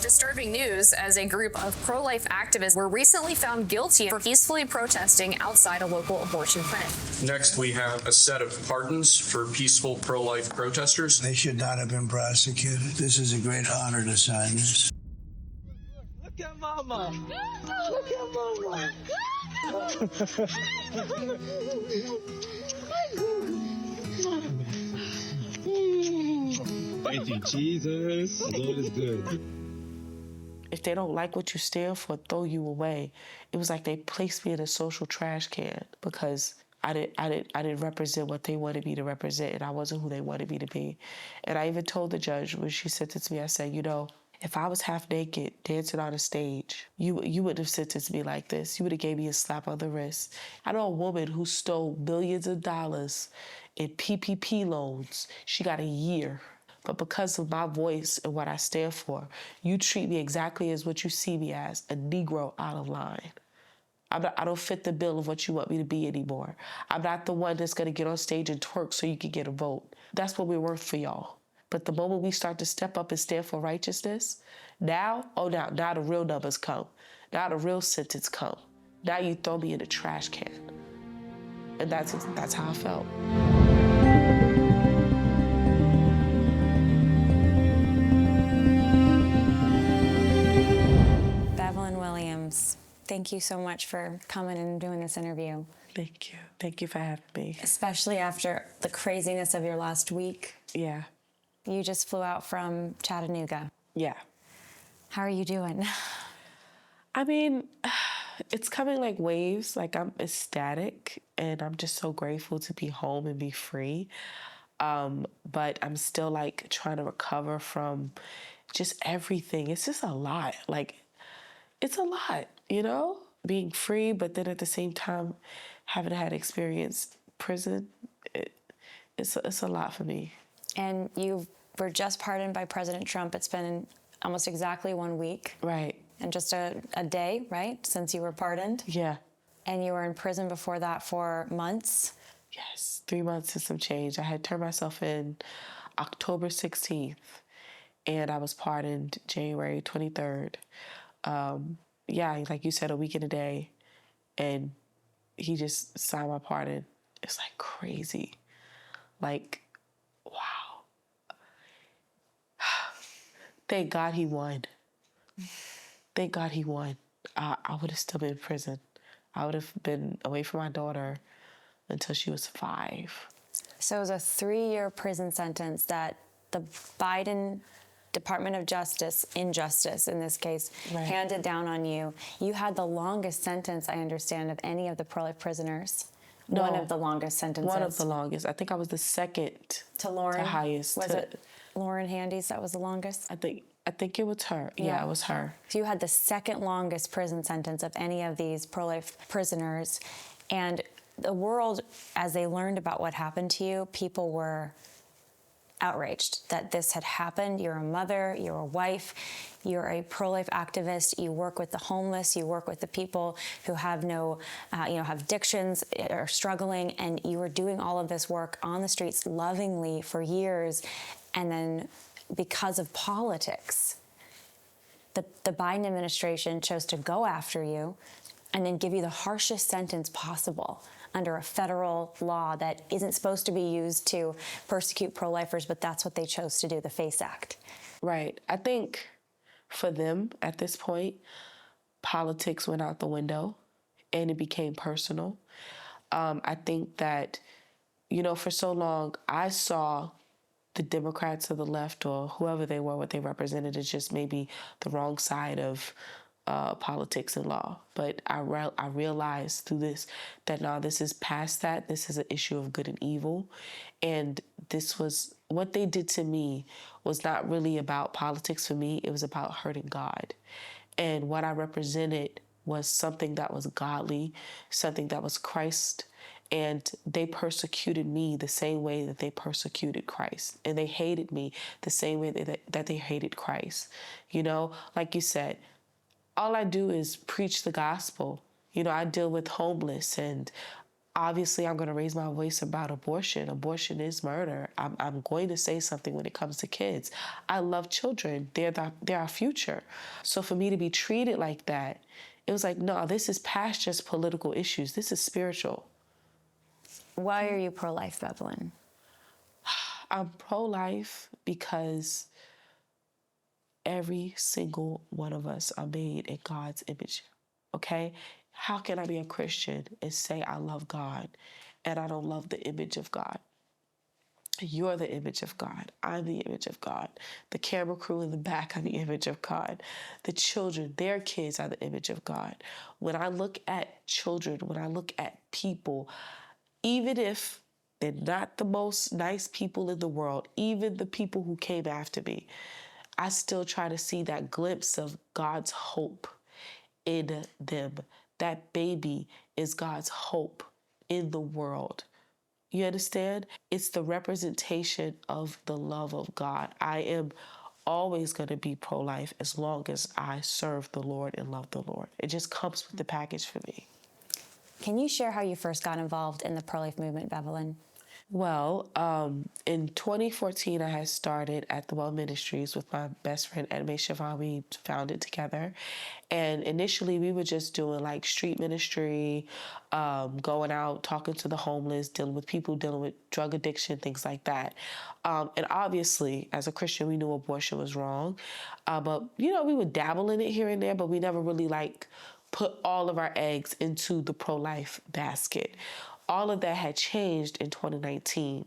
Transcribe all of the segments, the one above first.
Disturbing news as a group of pro-life activists were recently found guilty for peacefully protesting outside a local abortion clinic. Next, we have a set of pardons for peaceful pro-life protesters. They should not have been prosecuted. This is a great honor to sign this. Look at Mama. Look at Mama. Thank you, Jesus. Lord is good. If they don't like what you stand for, throw you away. It was like they placed me in a social trash can because I didn't represent what they wanted me to represent, and I wasn't who they wanted me to be. And I even told the judge when she sentenced me, I said, you know, if I was half naked dancing on a stage, you wouldn't have sentenced me like this. You would have gave me a slap on the wrist. I know a woman who stole millions of dollars in PPP loans. She got a year. But because of my voice and what I stand for, you treat me exactly as what you see me as, a Negro out of line. I don't fit the bill of what you want me to be anymore. I'm not the one that's gonna get on stage and twerk so you can get a vote. That's what we're worth for y'all. But the moment we start to step up and stand for righteousness, now the real numbers come. Now the real sentence come. Now you throw me in the trash can. And that's how I felt. Bevelyn Williams, thank you so much for coming and doing this interview. Thank you. Thank you for having me. Especially after the craziness of your last week. Yeah. You just flew out from Chattanooga. Yeah. How are you doing? I mean, it's coming like waves. Like, I'm ecstatic, and I'm just so grateful to be home and be free. But I'm still like trying to recover from just everything. It's just a lot. Like, it's a lot, you know? Being free, but then at the same time, having had experienced prison, it's a lot for me. And you were just pardoned by President Trump. It's been almost exactly 1 week. Right. And just a day, right, since you were pardoned? Yeah. And you were in prison before that for months? Yes, 3 months and some change. I had turned myself in October 16th, and I was pardoned January 23rd. Yeah, like you said, a week and a day, and he just signed my pardon. It's like crazy. Like, wow. Thank God he won. Thank God he won. I would have still been in prison. I would have been away from my daughter until she was 5. So it was a 3-year prison sentence that the Biden Department of Justice, Unjust in this case, right, handed down on you. You had the longest sentence, I understand, of any of the pro-life prisoners. No, one of the longest sentences. One of the longest. I think I was the second to Lauren. To highest. Was it Lauren Handy's that was the longest? I think it was her. Yeah, it was her. So you had the second longest prison sentence of any of these pro-life prisoners. And the world, as they learned about what happened to you, people were outraged that this had happened. You're a mother, you're a wife, you're a pro-life activist, you work with the homeless, you work with the people who have no, have addictions, are struggling, and you were doing all of this work on the streets lovingly for years. And then because of politics, the Biden administration chose to go after you and then give you the harshest sentence possible under a federal law that isn't supposed to be used to persecute pro-lifers, but that's what they chose to do, the FACE Act. Right. I think for them at this point, politics went out the window and it became personal. I think that, for so long, I saw the Democrats or the left or whoever they were, what they represented, as just maybe the wrong side of politics and law. But I realized through this that now this is past that. This is an issue of good and evil. And this was, what they did to me was not really about politics for me. It was about hurting God. And what I represented was something that was godly, something that was Christ. And they persecuted me the same way that they persecuted Christ. And they hated me the same way that they hated Christ. Like you said, all I do is preach the gospel. I deal with homeless, and Obviously, I'm going to raise my voice about abortion. Abortion is murder. I'm going to say something when it comes to kids. I love children. They're our future. So for me to be treated like that, it was like, no, this is past just political issues. This is spiritual. Why are you pro-life, Bevelyn? I'm pro-life because every single one of us are made in God's image, okay? How can I be a Christian and say I love God and I don't love the image of God? You're the image of God. I'm the image of God. The camera crew in the back are the image of God. The children, their kids are the image of God. When I look at children, when I look at people, even if they're not the most nice people in the world, even the people who came after me, I still try to see that glimpse of God's hope in them. That baby is God's hope in the world. You understand? It's the representation of the love of God. I am always going to be pro-life as long as I serve the Lord and love the Lord. It just comes with the package for me. Can you share how you first got involved in the pro-life movement, Bevelyn? Well, in 2014, I had started at the Well Ministries with my best friend, Edme Siobhan. We founded together. And initially, we were just doing like street ministry, going out, talking to the homeless, dealing with people dealing with drug addiction, things like that. And obviously, as a Christian, we knew abortion was wrong. But, we would dabble in it here and there, but we never really put all of our eggs into the pro-life basket. All of that had changed in 2019.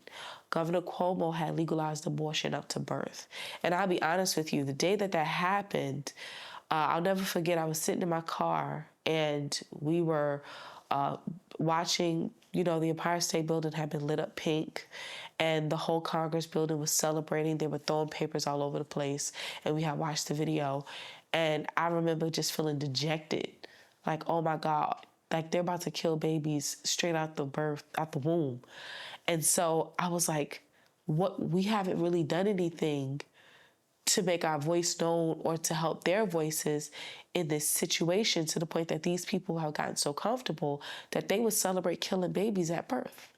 Governor Cuomo had legalized abortion up to birth. And I'll be honest with you, the day that happened, I'll never forget, I was sitting in my car and we were watching, the Empire State Building had been lit up pink and the whole Congress building was celebrating. They were throwing papers all over the place and we had watched the video. And I remember just feeling dejected, like, oh my God. Like, they're about to kill babies straight out the womb. And so I was like, we haven't really done anything to make our voice known or to help their voices in this situation, to the point that these people have gotten so comfortable that they would celebrate killing babies at birth.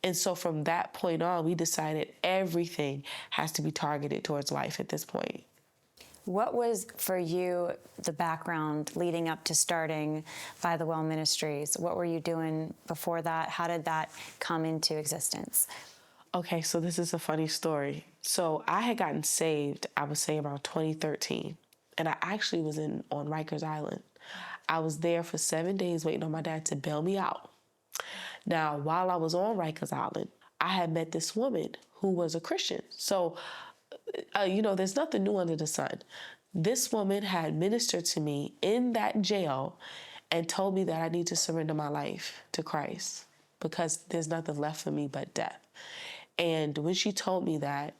And so from that point on, we decided everything has to be targeted towards life at this point. What was, for you, the background leading up to starting by the Well Ministries? What were you doing before that? How did that come into existence? Okay, so this is a funny story. So I had gotten saved, I would say around 2013, and I actually was on Rikers Island. I was there for 7 days waiting on my dad to bail me out. Now, while I was on Rikers Island, I had met this woman who was a Christian. So there's nothing new under the sun. This woman had ministered to me in that jail and told me that I need to surrender my life to Christ because there's nothing left for me but death. And when she told me that,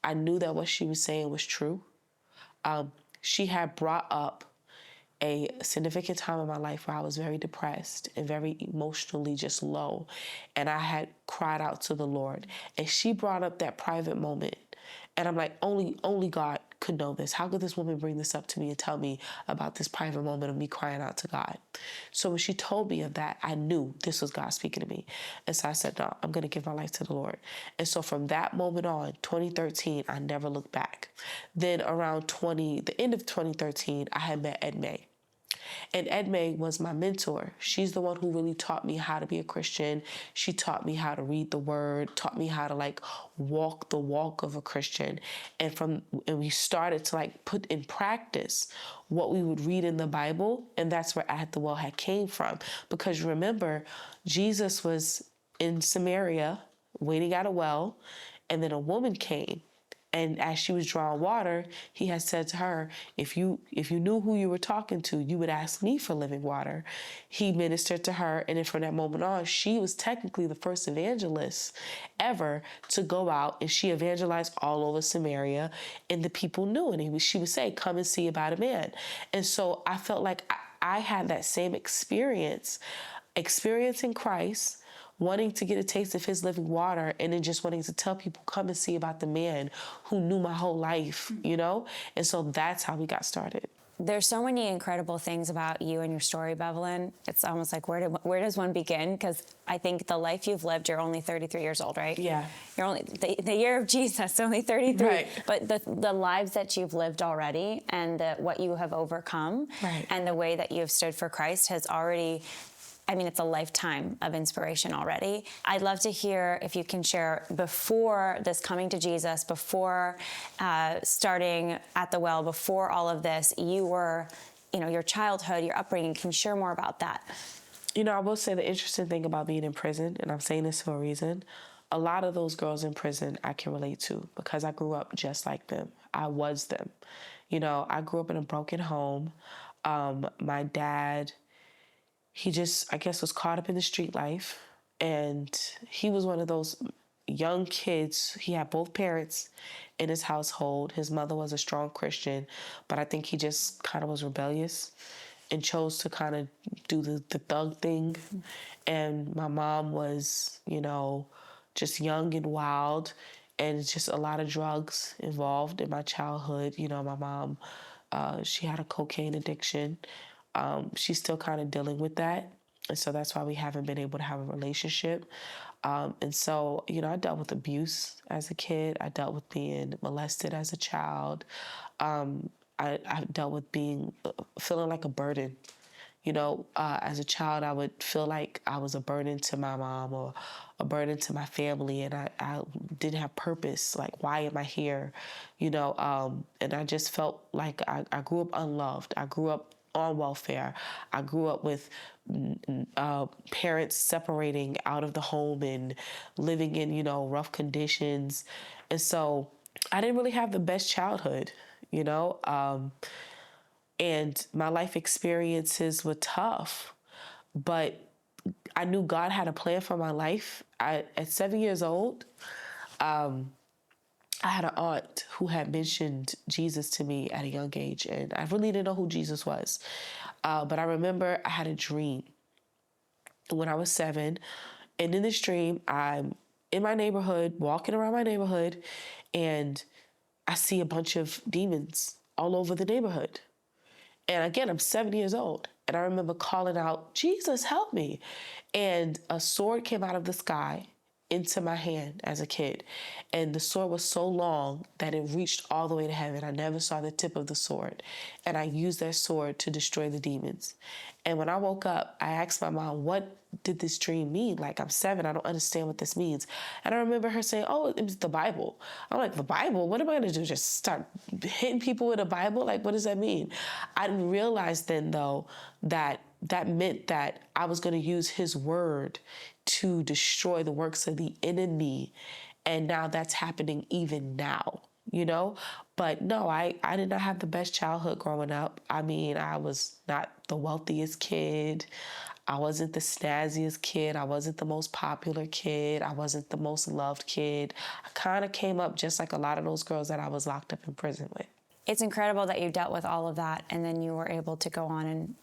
I knew that what she was saying was true. She had brought up a significant time in my life where I was very depressed and very emotionally just low. And I had cried out to the Lord. And she brought up that private moment. And I'm like, only God could know this. How could this woman bring this up to me and tell me about this private moment of me crying out to God? So when she told me of that, I knew this was God speaking to me. And so I said, no, I'm going to give my life to the Lord. And so from that moment on, 2013, I never looked back. Then around the end of 2013, I had met Edme. And Edme was my mentor. She's the one who really taught me how to be a Christian. She taught me how to read the word, taught me how to walk the walk of a Christian. And we started to put in practice what we would read in the Bible. And that's where At the Well had came from. Because remember, Jesus was in Samaria waiting at a well, and then a woman came. And as she was drawing water, he had said to her, if you knew who you were talking to, you would ask me for living water. He ministered to her, and then from that moment on, she was technically the first evangelist ever to go out, and she evangelized all over Samaria, and the people knew. And she would say, come and see about a man. And so I felt like I had that same experience in Christ, wanting to get a taste of his living water, and then just wanting to tell people, come and see about the man who knew my whole life, And so that's how we got started. There's so many incredible things about you and your story, Bevelyn. It's almost like where does one begin? Because I think the life you've lived, you're only 33 years old, right? Yeah. You're only the year of Jesus, only 33. Right. But the lives that you've lived already, and what you have overcome, right, and the way that you have stood for Christ has already. I mean, it's a lifetime of inspiration already. I'd love to hear if you can share before this coming to Jesus, before starting at the well, before all of this, you were, your childhood, your upbringing. Can you share more about that? I will say the interesting thing about being in prison, and I'm saying this for a reason, a lot of those girls in prison I can relate to because I grew up just like them. I was them. I grew up in a broken home. My dad, he just, I guess, was caught up in the street life. And he was one of those young kids. He had both parents in his household. His mother was a strong Christian, but I think he just kind of was rebellious and chose to kind of do the thug thing. And my mom was, just young and wild, and just a lot of drugs involved in my childhood. My mom, she had a cocaine addiction. She's still kind of dealing with that. And so that's why we haven't been able to have a relationship. And so, I dealt with abuse as a kid. I dealt with being molested as a child. I dealt with feeling like a burden. As a child, I would feel like I was a burden to my mom or a burden to my family, and I didn't have purpose. Like, why am I here? And I just felt like I grew up unloved. I grew up on welfare. I grew up with parents separating out of the home and living in, rough conditions. And so I didn't really have the best childhood, and my life experiences were tough, but I knew God had a plan for my life. At 7 years old, I had an aunt who had mentioned Jesus to me at a young age, and I really didn't know who Jesus was. But I remember I had a dream when I was 7, and in this dream, I'm in my neighborhood, walking around my neighborhood, and I see a bunch of demons all over the neighborhood. And again, I'm 7 years old, and I remember calling out, "Jesus, help me." And a sword came out of the sky into my hand as a kid. And the sword was so long that it reached all the way to heaven. I never saw the tip of the sword. And I used that sword to destroy the demons. And when I woke up, I asked my mom, "What did this dream mean? Like, I'm 7, I don't understand what this means." And I remember her saying, "Oh, it was the Bible." I'm like, "The Bible? What am I gonna do? Just start hitting people with a Bible? Like, what does that mean?" I didn't realize then, though, that meant that I was gonna use his word to destroy the works of the enemy. And now that's happening even now, But no, I did not have the best childhood growing up. I mean, I was not the wealthiest kid. I wasn't the snazziest kid. I wasn't the most popular kid. I wasn't the most loved kid. I kind of came up just like a lot of those girls that I was locked up in prison with. It's incredible that you dealt with all of that, and then you were able to go on and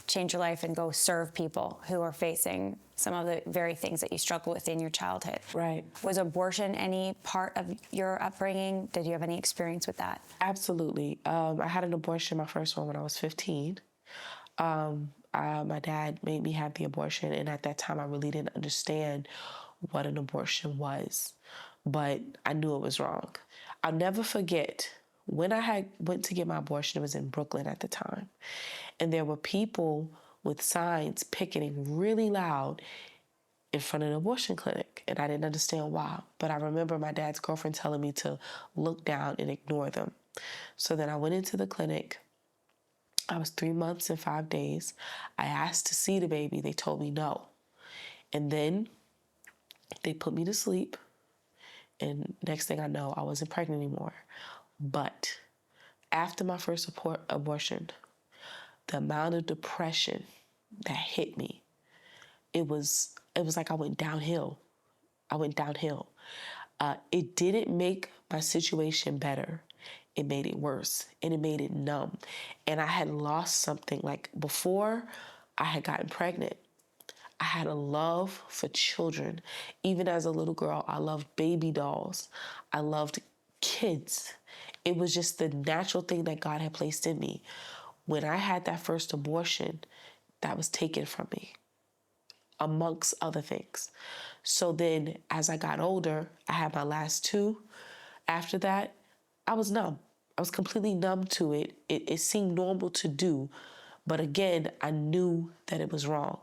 change your life and go serve people who are facing some of the very things that you struggled with in your childhood. Right. Was abortion any part of your upbringing? Did you have any experience with that? Absolutely. I had an abortion, my first one, when I was 15. My dad made me have the abortion, and at that time I really didn't understand what an abortion was, but I knew it was wrong. I'll never forget when I went to get my abortion. It was in Brooklyn at the time, and there were people with signs picketing really loud in front of the abortion clinic, and I didn't understand why. But I remember my dad's girlfriend telling me to look down and ignore them. So then I went into the clinic. I was 3 months and 5 days. I asked to see the baby. They told me no. And then they put me to sleep, and next thing I know, I wasn't pregnant anymore. But after my first abortion, the amount of depression that hit me, it was like I went downhill. It didn't make my situation better. It made it worse, and it made it numb. And I had lost something. Like, before I had gotten pregnant, I had a love for children. Even as a little girl, I loved baby dolls. I loved kids. It was just the natural thing that God had placed in me. when I had that first abortion, that was taken from me, amongst other things. So then as I got older, I had my last two. After that, I was numb. I was completely numb to it. It seemed normal to do. But again, I knew that it was wrong.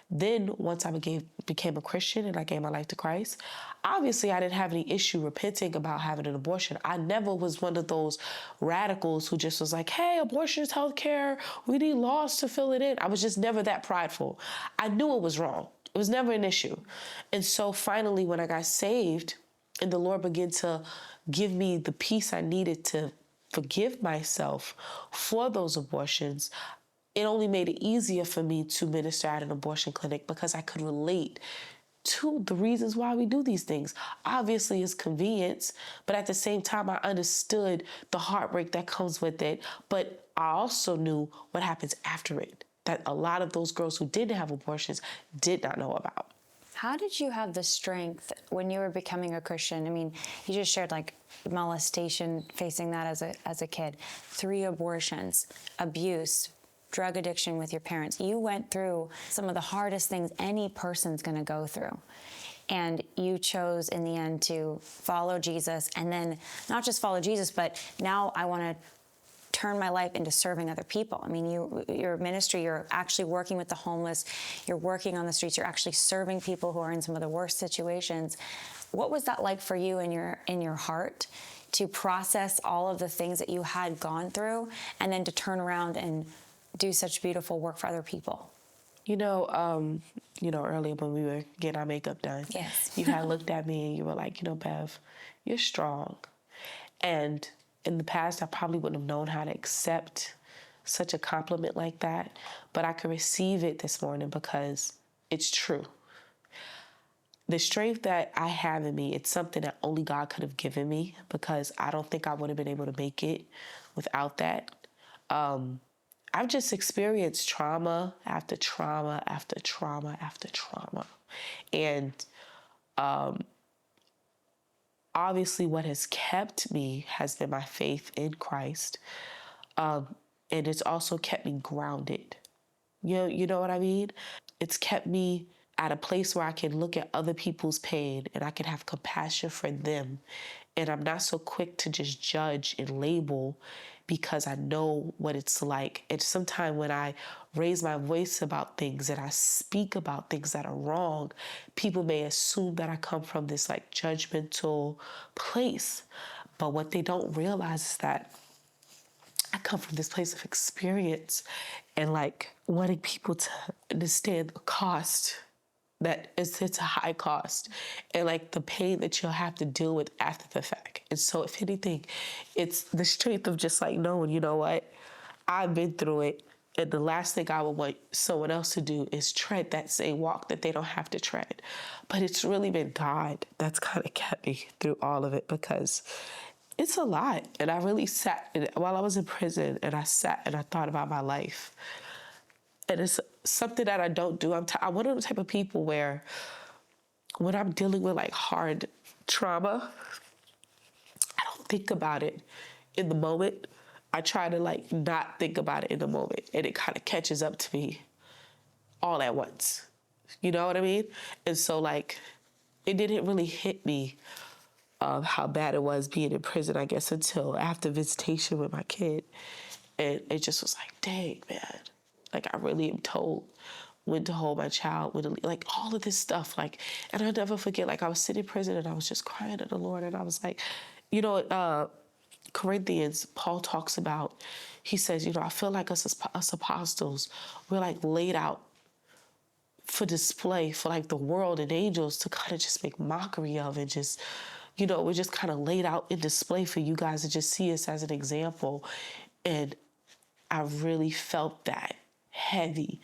Then once I became a Christian and I gave my life to Christ, obviously I didn't have any issue repenting about having an abortion. I never was one of those radicals who just was like, hey, abortion is healthcare. We need laws to fill it in. I was just never that prideful. I knew it was wrong. It was never an issue. And so finally, when I got saved and the Lord began to give me the peace I needed to forgive myself for those abortions, it only made it easier for me to minister at an abortion clinic because I could relate to the reasons why we do these things. Obviously, it's convenience, but at the same time, I understood the heartbreak that comes with it. But I also knew what happens after it, that a lot of those girls who didn't have abortions did not know about. How did you have the strength when you were becoming a Christian? I mean, you just shared like molestation, facing that as a kid, 3 abortions, abuse, drug addiction with your parents. You went through some of the hardest things any person's going to go through. And you chose in the end to follow Jesus, and then not just follow Jesus, but now I want to turn my life into serving other people. I mean, your ministry, you're actually working with the homeless, you're working on the streets, you're actually serving people who are in some of the worst situations. What was that like for you in your heart to process all of the things that you had gone through and then to turn around and do such beautiful work for other people? Earlier when we were getting our makeup done, Yes. you had looked at me and you were like, Bev, you're strong. And in the past, I probably wouldn't have known how to accept such a compliment like that, but I could receive it this morning because it's true. The strength that I have in me, it's something that only God could have given me because I don't think I would have been able to make it without that. I've just experienced trauma after trauma after trauma after trauma. And obviously what has kept me has been my faith in Christ. And it's also kept me grounded. You know what I mean? It's kept me at a place where I can look at other people's pain and I can have compassion for them. And I'm not so quick to just judge and label because I know what it's like. And sometimes when I raise my voice about things and I speak about things that are wrong, people may assume that I come from this like judgmental place. But what they don't realize is that I come from this place of experience and like wanting people to understand the cost that it's a high cost and like the pain that you'll have to deal with after the fact. And so if anything, it's the strength of just like knowing, you know what, I've been through it. And the last thing I would want someone else to do is tread that same walk that they don't have to tread. But it's really been God that's kind of kept me through all of it because it's a lot. And I really sat while I was in prison and I sat and I thought about my life. And it's something that I don't do. I'm one of the type of people where when I'm dealing with like hard trauma, I don't think about it in the moment. I try to like not think about it in the moment, and it kind of catches up to me all at once. You know what I mean? And so like it didn't really hit me how bad it was being in prison, I guess, until after visitation with my kid. And it just was like, dang, man. Like, I really am told when to hold my child, when to, like, all of this stuff. Like, and I'll never forget, like, I was sitting in prison and I was just crying to the Lord. And I was like, Corinthians, Paul talks about, he says, I feel like us apostles, we're, like, laid out for display for, like, the world and angels to kind of just make mockery of and just, we're just kind of laid out in display for you guys to just see us as an example. And I really felt that heavy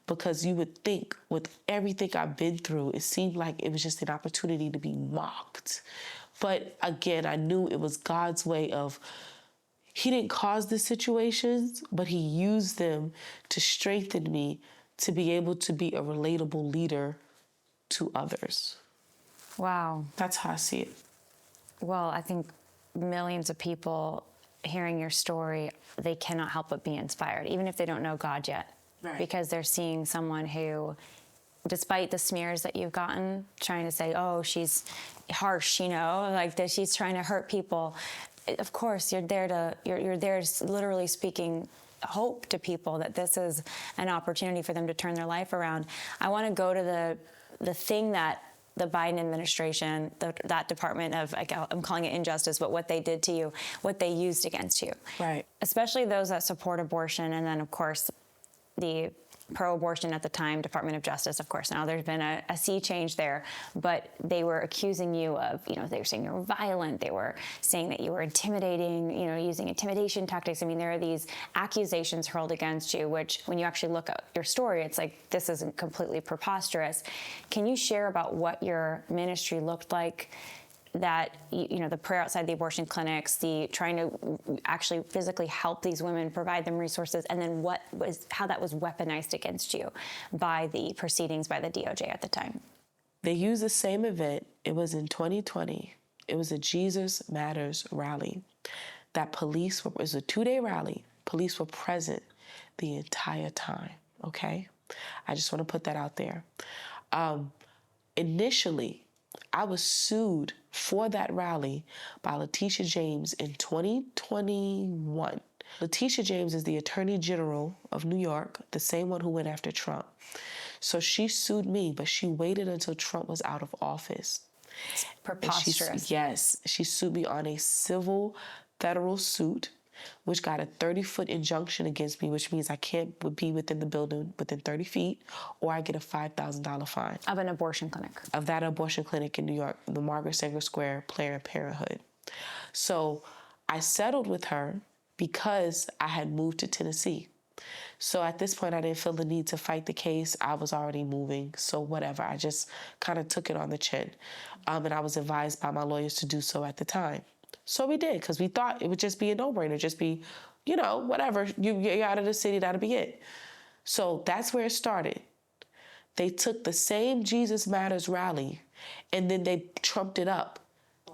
because you would think with everything I've been through, it seemed like it was just an opportunity to be mocked. But again, I knew it was God's way of, he didn't cause the situations, but he used them to strengthen me to be able to be a relatable leader to others. Wow. That's how I see it. Well, I think millions of people hearing your story, they cannot help but be inspired, even if they don't know God yet. Right. Because they're seeing someone who, despite the smears that you've gotten, trying to say, oh, she's harsh, like that she's trying to hurt people. Of course, you're there literally speaking hope to people that this is an opportunity for them to turn their life around. I want to go to the thing that the Biden administration, that department of, I'm calling it injustice, but what they did to you, what they used against you. Right. Especially those that support abortion, and then, of course, the pro-abortion at the time, Department of Justice, of course. Now there's been a sea change there, but they were accusing you of, they were saying you were violent. They were saying that you were intimidating, using intimidation tactics. I mean, there are these accusations hurled against you, which when you actually look at your story, it's like, this isn't completely preposterous. Can you share about what your ministry looked like? That, the prayer outside the abortion clinics, the trying to actually physically help these women, provide them resources, and then how that was weaponized against you by the proceedings by the DOJ at the time? They used the same event. It was in 2020. It was a Jesus Matters rally. It was a 2-day rally. Police were present the entire time, okay? I just want to put that out there. Initially, I was sued for that rally by Letitia James in 2021. Letitia James is the Attorney General of New York, the same one who went after Trump. So she sued me, but she waited until Trump was out of office. It's preposterous. She sued me on a civil federal suit, which got a 30-foot injunction against me, which means I can't be within the building within 30 feet, or I get a $5,000 fine. Of an abortion clinic. Of that abortion clinic in New York, the Margaret Sanger Square Planned Parenthood. So I settled with her because I had moved to Tennessee. So at this point, I didn't feel the need to fight the case. I was already moving, so whatever. I just kind of took it on the chin. And I was advised by my lawyers to do so at the time. So we did, because we thought it would just be a no-brainer, just be, whatever. You're out of the city, that'll be it. So that's where it started. They took the same Jesus Matters rally, and then they trumped it up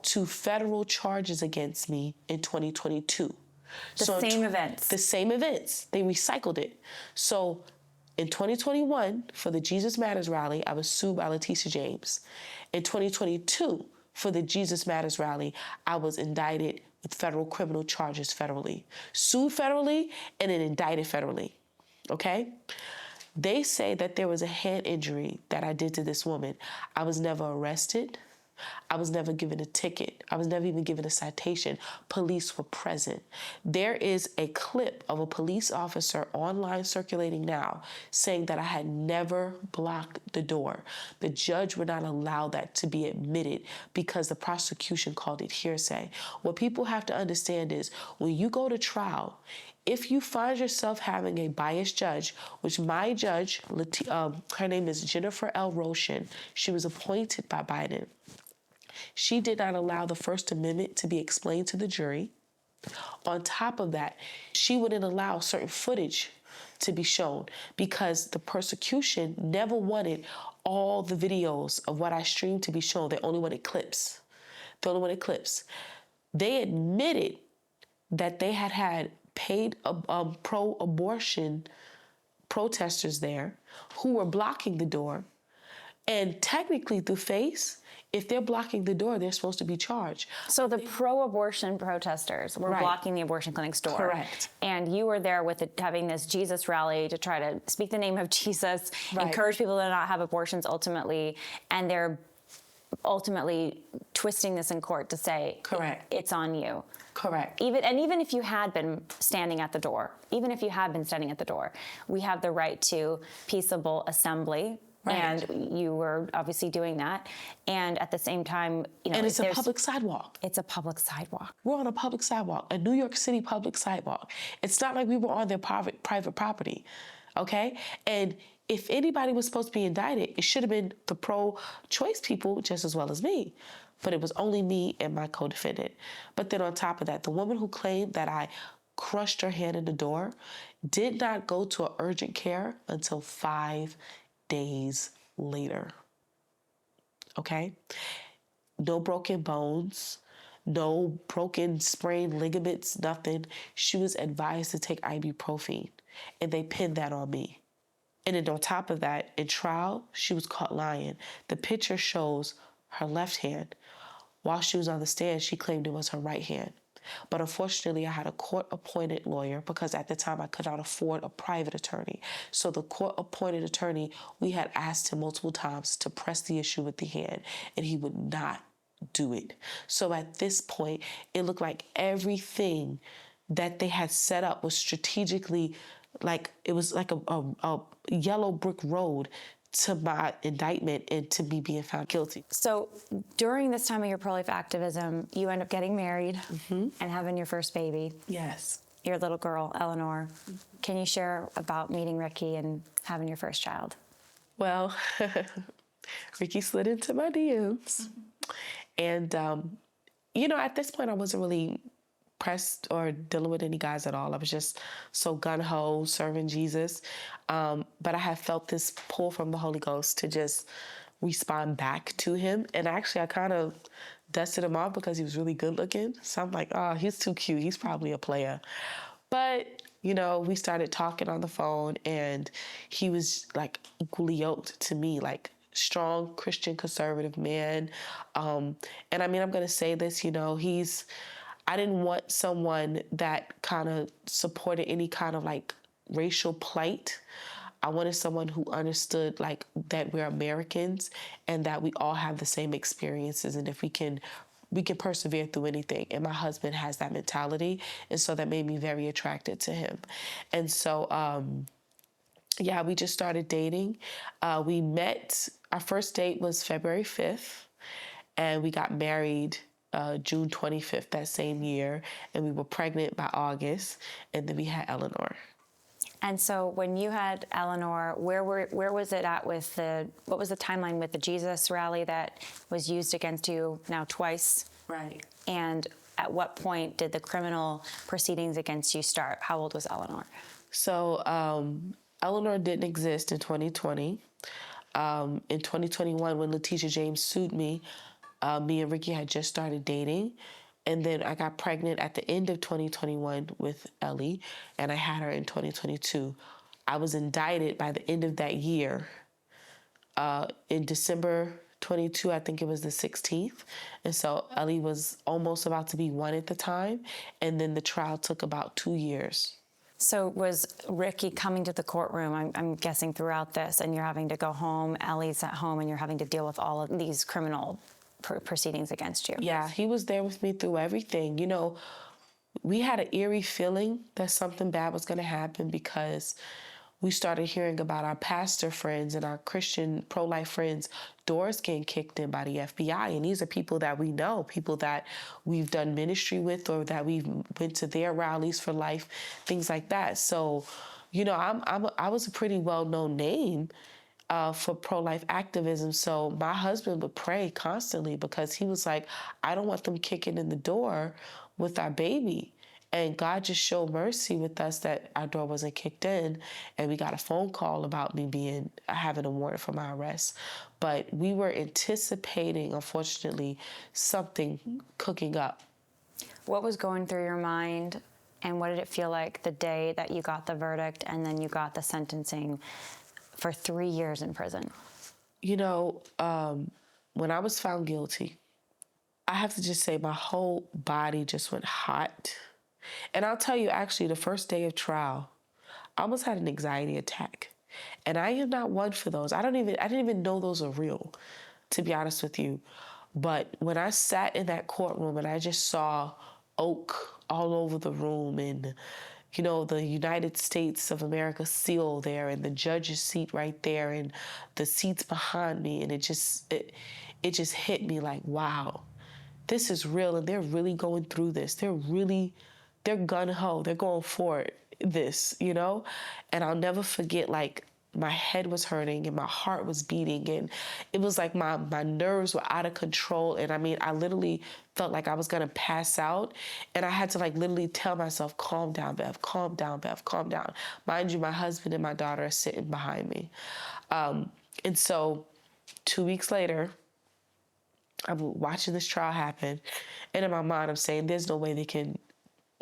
to federal charges against me in 2022. The same events. The same events. They recycled it. So in 2021, for the Jesus Matters rally, I was sued by Letitia James. In 2022, for the Jesus Matters rally, I was indicted with federal criminal charges federally. Sued federally and then indicted federally, okay? They say that there was a hand injury that I did to this woman. I was never arrested. I was never given a ticket. I was never even given a citation. Police were present. There is a clip of a police officer online circulating now saying that I had never blocked the door. The judge would not allow that to be admitted because the prosecution called it hearsay. What people have to understand is when you go to trial, if you find yourself having a biased judge, which my judge, her name is Jennifer L. Roshan, she was appointed by Biden. She did not allow the First Amendment to be explained to the jury. On top of that, she wouldn't allow certain footage to be shown because the prosecution never wanted all the videos of what I streamed to be shown. They only wanted clips. They admitted that they had paid pro-abortion protesters there who were blocking the door. And technically through FACE, if they're blocking the door, they're supposed to be charged. So the pro-abortion protesters were blocking the abortion clinic's door. Correct. And you were there with having this Jesus rally to try to speak the name of Jesus, encourage people to not have abortions ultimately, and they're ultimately twisting this in court to say, correct, it's on you. Correct. Even if you had been standing at the door, we have the right to peaceable assembly. Right. And you were obviously doing that. And at the same time, and it's a public sidewalk. It's a public sidewalk. We're on a public sidewalk, a New York City public sidewalk. It's not like we were on their private property, okay? And if anybody was supposed to be indicted, it should have been the pro-choice people just as well as me. But it was only me and my co-defendant. But then on top of that, the woman who claimed that I crushed her hand in the door did not go to urgent care until 5 days later, okay? No broken bones, no broken, sprained ligaments, nothing. She was advised to take ibuprofen, and they pinned that on me. And then on top of that, in trial, she was caught lying. The picture shows her left hand. While she was on the stand, she claimed it was her right hand. But unfortunately, I had a court-appointed lawyer because at the time I could not afford a private attorney. So the court-appointed attorney, we had asked him multiple times to press the issue with the hand, and he would not do it. So at this point, it looked like everything that they had set up was strategically, like it was like a yellow brick road to my indictment and to me being found guilty. So during this time of your pro-life activism, you end up getting married and having your first baby, Yes. your little girl, Eleanor. Can you share about meeting Ricky and having your first child? Well, Ricky slid into my DMs. And, at this point, I wasn't really pressed or dealing with any guys at all. I was just so gung-ho, serving Jesus. But I had felt this pull from the Holy Ghost to just respond back to him. And actually, I kind of dusted him off because he was really good looking. So I'm like, oh, he's too cute. He's probably a player. But, we started talking on the phone, and he was like equally yoked to me, like strong Christian conservative man. And I mean, I'm going to say this, I didn't want someone that kind of supported any kind of like racial plight. I wanted someone who understood like that we're Americans and that we all have the same experiences, and if we can persevere through anything. And my husband has that mentality, and so that made me very attracted to him. And so, we just started dating. We met, our first date was February 5th, and we got married June 25th that same year, and we were pregnant by August, and then we had Eleanor. And so when you had Eleanor, where was it at with what was the timeline with the Jesus rally that was used against you now twice? Right. And at what point did the criminal proceedings against you start? How old was Eleanor? So Eleanor didn't exist in 2020. In 2021, when Letitia James sued me, me and Ricky had just started dating. And then I got pregnant at the end of 2021 with Ellie, and I had her in 2022. I was indicted by the end of that year. In December 22, I think it was the 16th. And so Ellie was almost about to be 1 at the time. And then the trial took about 2 years. So was Ricky coming to the courtroom, I'm guessing throughout this, and you're having to go home, Ellie's at home, and you're having to deal with all of these criminal proceedings against you? Yeah, he was there with me through everything. We had an eerie feeling that something bad was going to happen because we started hearing about our pastor friends and our Christian pro-life friends' doors getting kicked in by the FBI. And these are people that we know, people that we've done ministry with or that we've went to their rallies for life, things like that. So, I was a pretty well-known name for pro-life activism. So my husband would pray constantly because he was like, I don't want them kicking in the door with our baby. And God just showed mercy with us that our door wasn't kicked in, and we got a phone call about me having a warrant for my arrest. But we were anticipating, unfortunately, something cooking up. What was going through your mind, and what did it feel like the day that you got the verdict and then you got the sentencing for 3 years in prison? When I was found guilty, I have to just say my whole body just went hot. And I'll tell you, actually, the first day of trial, I almost had an anxiety attack. And I am not one for those. I didn't even know those are real, to be honest with you. But when I sat in that courtroom and I just saw oak all over the room and the United States of America seal there and the judge's seat right there and the seats behind me. And it just hit me like, wow, this is real. And they're really going through this. They're gung-ho. They're going for this, And I'll never forget, like, my head was hurting and my heart was beating and it was like my nerves were out of control. And I mean, I literally felt like I was going to pass out. And I had to like literally tell myself, calm down, Bev, calm down, Bev, calm down. Mind you, my husband and my daughter are sitting behind me. And so 2 weeks later, I'm watching this trial happen, and in my mind, I'm saying, there's no way they can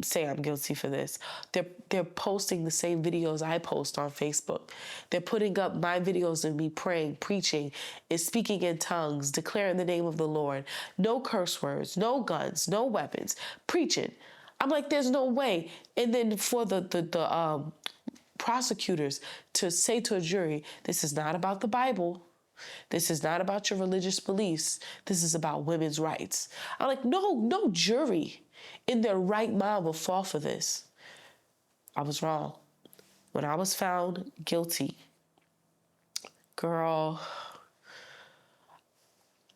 say I'm guilty for this. They're posting the same videos I post on Facebook. They're putting up my videos of me praying, preaching, and speaking in tongues, declaring the name of the Lord. No curse words, no guns, no weapons, preaching. I'm like, there's no way. And then for the prosecutors to say to a jury, this is not about the Bible. This is not about your religious beliefs. This is about women's rights. I'm like, no jury in their right mind will fall for this. I was wrong. When I was found guilty, girl,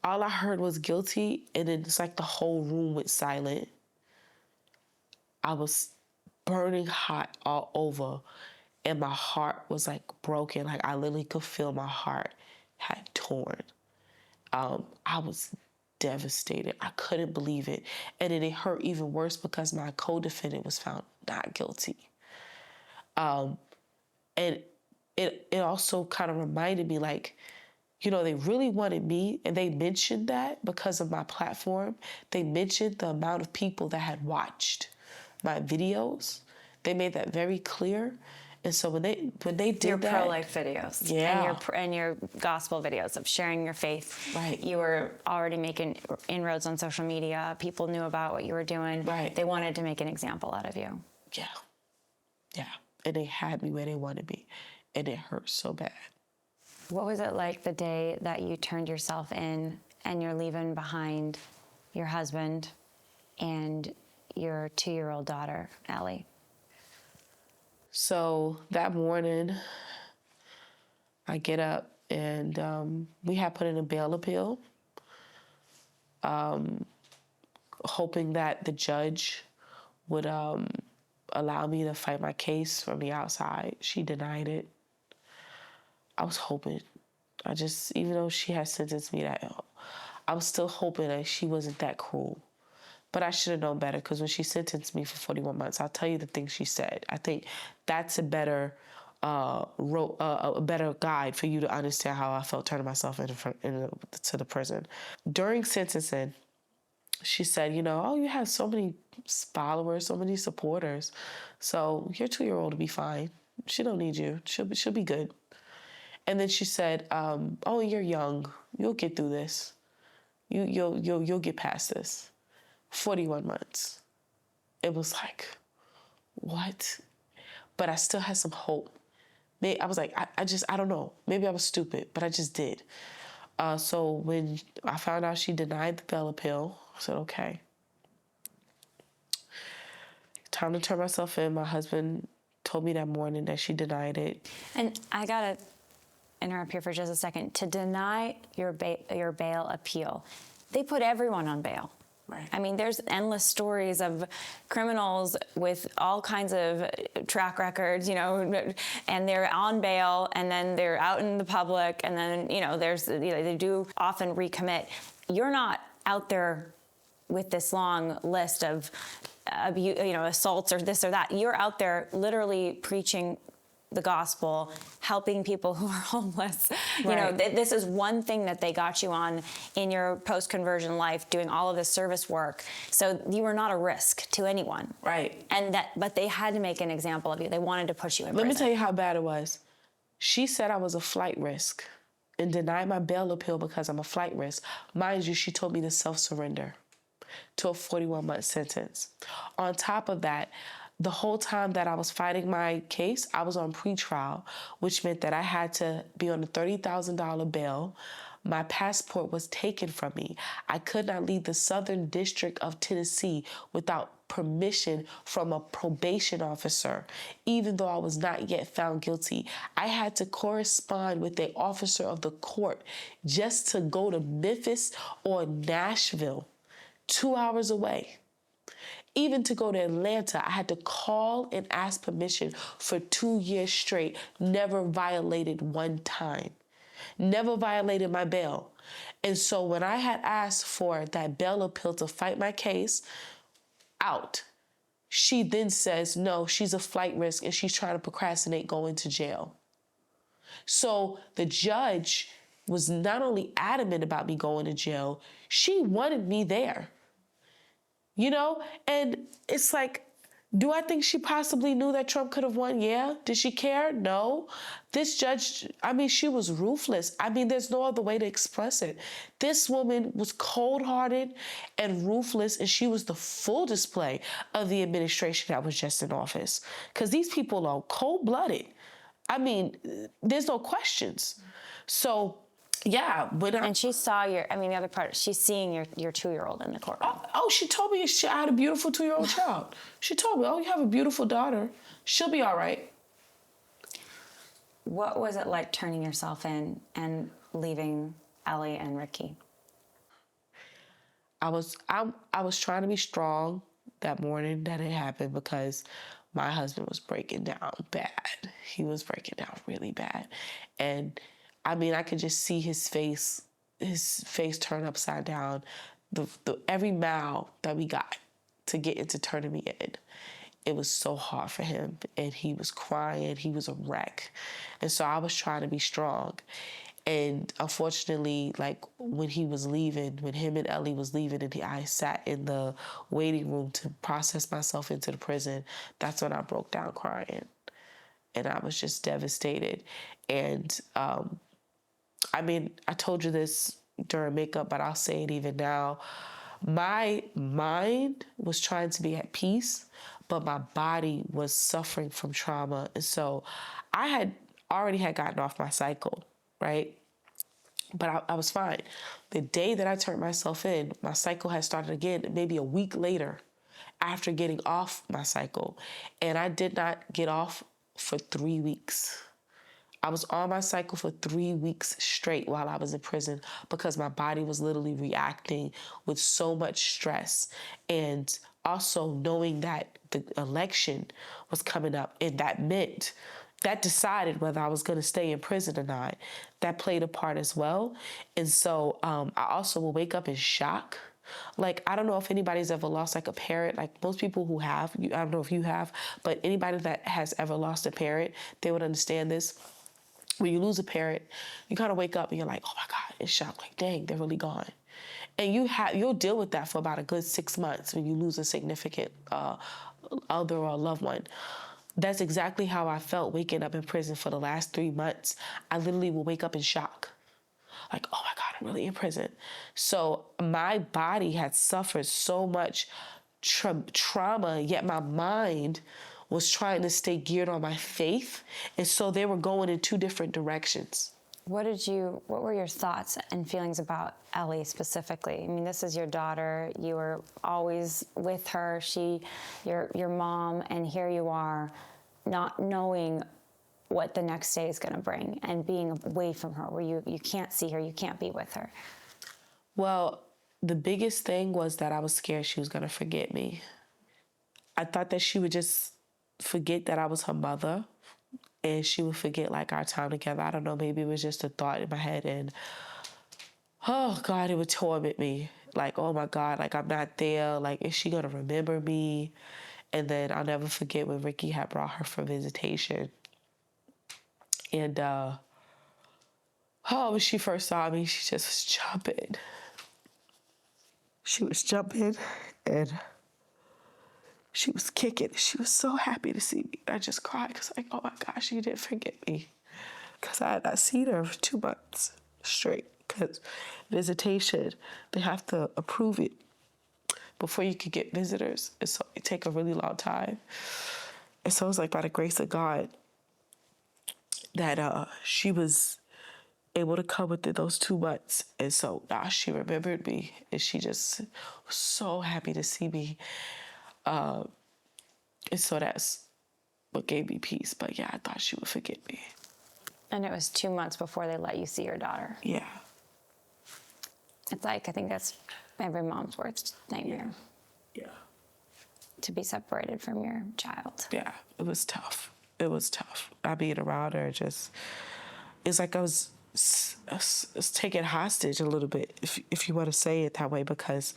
all I heard was guilty, and then it's like the whole room went silent. I was burning hot all over, and my heart was like broken. Like I literally could feel my heart had torn. I was devastated. I couldn't believe it. And then it hurt even worse because my co-defendant was found not guilty. And it also kind of reminded me, like, you know, they really wanted me, and they mentioned that because of my platform. They mentioned the amount of people that had watched my videos. They made that very clear. And so when they did your that, pro-life videos, yeah, and your gospel videos of sharing your faith, right? You were already making inroads on social media. People knew about what you were doing. Right. They wanted to make an example out of you. Yeah. And they had me where they wanted me, and it hurt so bad. What was it like the day that you turned yourself in and you're leaving behind your husband and your 2-year-old daughter, Allie? So that morning, I get up, and we had put in a bail appeal, hoping that the judge would allow me to fight my case from the outside. She denied it. I was hoping. Even though she had sentenced me that, I was still hoping that she wasn't that cruel. But I should have known better, because when she sentenced me for 41 months, I'll tell you the things she said. I think that's a better guide for you to understand how I felt turning myself into the prison. During sentencing, she said, you have so many followers, so many supporters, so your 2-year-old will be fine. She don't need you. She'll be good. And then she said, you're young. You'll get through this. You'll get past this. 41 months. It was like, what? But I still had some hope. I was like, I don't know. Maybe I was stupid, but I just did. So when I found out she denied the bail appeal, I said, okay. Time to turn myself in. My husband told me that morning that she denied it. And I gotta interrupt here for just a second. To deny your bail appeal, they put everyone on bail. Right. I mean, there's endless stories of criminals with all kinds of track records, and they're on bail, and then they're out in the public, and then, they do often recommit. You're not out there with this long list of, assaults or this or that. You're out there literally preaching the gospel, helping people who are homeless. Right. This is one thing that they got you on in your post-conversion life, doing all of this service work. So you were not a risk to anyone. Right. But they had to make an example of you. They wanted to put you in prison. Let me tell you how bad it was. She said I was a flight risk and denied my bail appeal because I'm a flight risk. Mind you, she told me to self-surrender to a 41-month sentence. On top of that, the whole time that I was fighting my case, I was on pretrial, which meant that I had to be on a $30,000 bail. My passport was taken from me. I could not leave the Southern District of Tennessee without permission from a probation officer, even though I was not yet found guilty. I had to correspond with an officer of the court just to go to Memphis or Nashville, 2 hours away. Even to go to Atlanta, I had to call and ask permission for 2 years straight. Never violated one time. Never violated my bail. And so when I had asked for that bail appeal to fight my case out, she then says, no, she's a flight risk and she's trying to procrastinate going to jail. So the judge was not only adamant about me going to jail, she wanted me there. You know? And it's like, do I think she possibly knew that Trump could have won? Yeah. Did she care? No. This judge, I mean, she was ruthless. I mean, there's no other way to express it. This woman was cold-hearted and ruthless, and she was the full display of the administration that was just in office. Because these people are cold-blooded. I mean, there's no questions. So, yeah. And she saw the other part, she's seeing your 2-year-old in the courtroom. Oh, she told me I had a beautiful 2-year-old child. She told me, oh, you have a beautiful daughter. She'll be all right. What was it like turning yourself in and leaving Ellie and Ricky? I was trying to be strong that morning that it happened because my husband was breaking down bad. He was breaking down really bad. And I mean, I could just see his face turn upside down. Every mile that we got to get into turning me in, it was so hard for him. And he was crying. He was a wreck. And so I was trying to be strong. And unfortunately, like when he was leaving, when him and Ellie was leaving, and I sat in the waiting room to process myself into the prison, that's when I broke down crying. And I was just devastated. And I mean, I told you this during makeup, but I'll say it even now. My mind was trying to be at peace, but my body was suffering from trauma. And so I had already gotten off my cycle, right? But I was fine. The day that I turned myself in, my cycle had started again, maybe a week later after getting off my cycle. And I did not get off for 3 weeks. I was on my cycle for 3 weeks straight while I was in prison because my body was literally reacting with so much stress. And also knowing that the election was coming up, and that decided whether I was going to stay in prison or not. That played a part as well. And so I also will wake up in shock. Like, I don't know if anybody's ever lost like a parent, like most people who have, I don't know if you have, but anybody that has ever lost a parent, they would understand this. When you lose a parent, you kind of wake up and you're like, oh my God, in shock, like, dang, they're really gone. And you'll deal with that for about a good 6 months when you lose a significant other or loved one. That's exactly how I felt waking up in prison for the last 3 months. I literally will wake up in shock. Like, oh my God, I'm really in prison. So my body had suffered so much trauma, yet my mind was trying to stay geared on my faith. And so they were going in 2 different directions. What were your thoughts and feelings about Ellie specifically? I mean, this is your daughter. You were always with her. Your mom, and here you are, not knowing what the next day is going to bring and being away from her, where you can't see her, you can't be with her. Well, the biggest thing was that I was scared she was going to forget me. I thought that she would just forget that I was her mother, and she would forget like our time together. I don't know, maybe it was just a thought in my head, and oh God, it would torment me. Like, oh my God, like I'm not there. Like, is she gonna remember me? And then I'll never forget when Ricky had brought her for visitation. And when she first saw me, she just was jumping. She was jumping and she was kicking. She was so happy to see me. I just cried because, like, oh my gosh, she didn't forget me. Because I had not seen her for 2 months straight. Because visitation, they have to approve it before you could get visitors. And so it take a really long time. And so it was like by the grace of God that she was able to come within those 2 months. And so now she remembered me, and she just was so happy to see me. And so that's what gave me peace. But yeah, I thought she would forget me. And it was 2 months before they let you see your daughter. Yeah. It's like, I think that's every mom's worst nightmare. Yeah. To be separated from your child. Yeah, it was tough. It was tough. I being around her just, it's like I was taken hostage a little bit, if you want to say it that way, because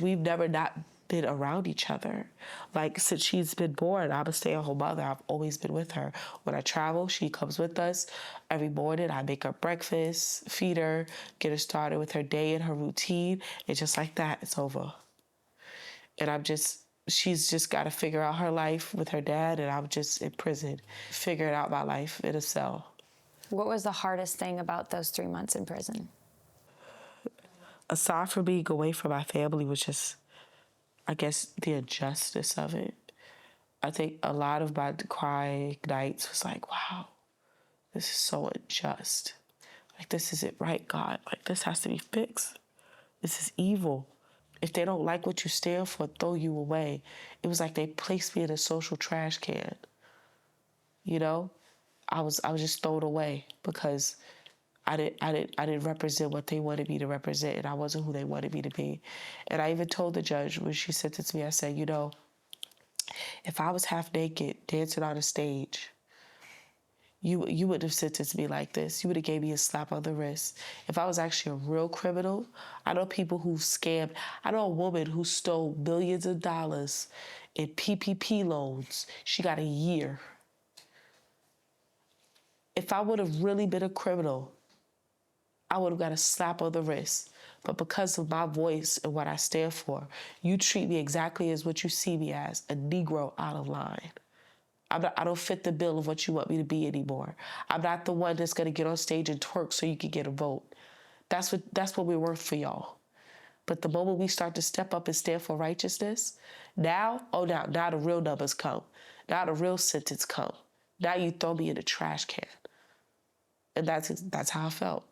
we've never not been around each other. Like, since she's been born, I'm a stay-at-home mother. I've always been with her. When I travel, she comes with us. Every morning, I make her breakfast, feed her, get her started with her day and her routine. And just like that, it's over. And she's just got to figure out her life with her dad, and I'm just in prison, figuring out my life in a cell. What was the hardest thing about those 3 months in prison? Aside from being away from my family, was just, I guess, the injustice of it. I think a lot of my crying nights was like, wow, this is so unjust. Like, this isn't right, God. Like, this has to be fixed. This is evil. If they don't like what you stand for, throw you away. It was like they placed me in a social trash can. You know? I was just thrown away because I didn't represent what they wanted me to represent, and I wasn't who they wanted me to be. And I even told the judge when she sentenced me, I said, you know, if I was half naked dancing on a stage, you wouldn't have sentenced me like this. You would have gave me a slap on the wrist. If I was actually a real criminal, I know people who scammed. I know a woman who stole millions of dollars in PPP loans. She got a year. If I would have really been a criminal, I would have got a slap on the wrist. But because of my voice and what I stand for, you treat me exactly as what you see me as, a Negro out of line. I don't fit the bill of what you want me to be anymore. I'm not the one that's going to get on stage and twerk so you can get a vote. That's what we're worth for y'all. But the moment we start to step up and stand for righteousness, now the real numbers come. Now the real sentence come. Now you throw me in a trash can. And that's how I felt.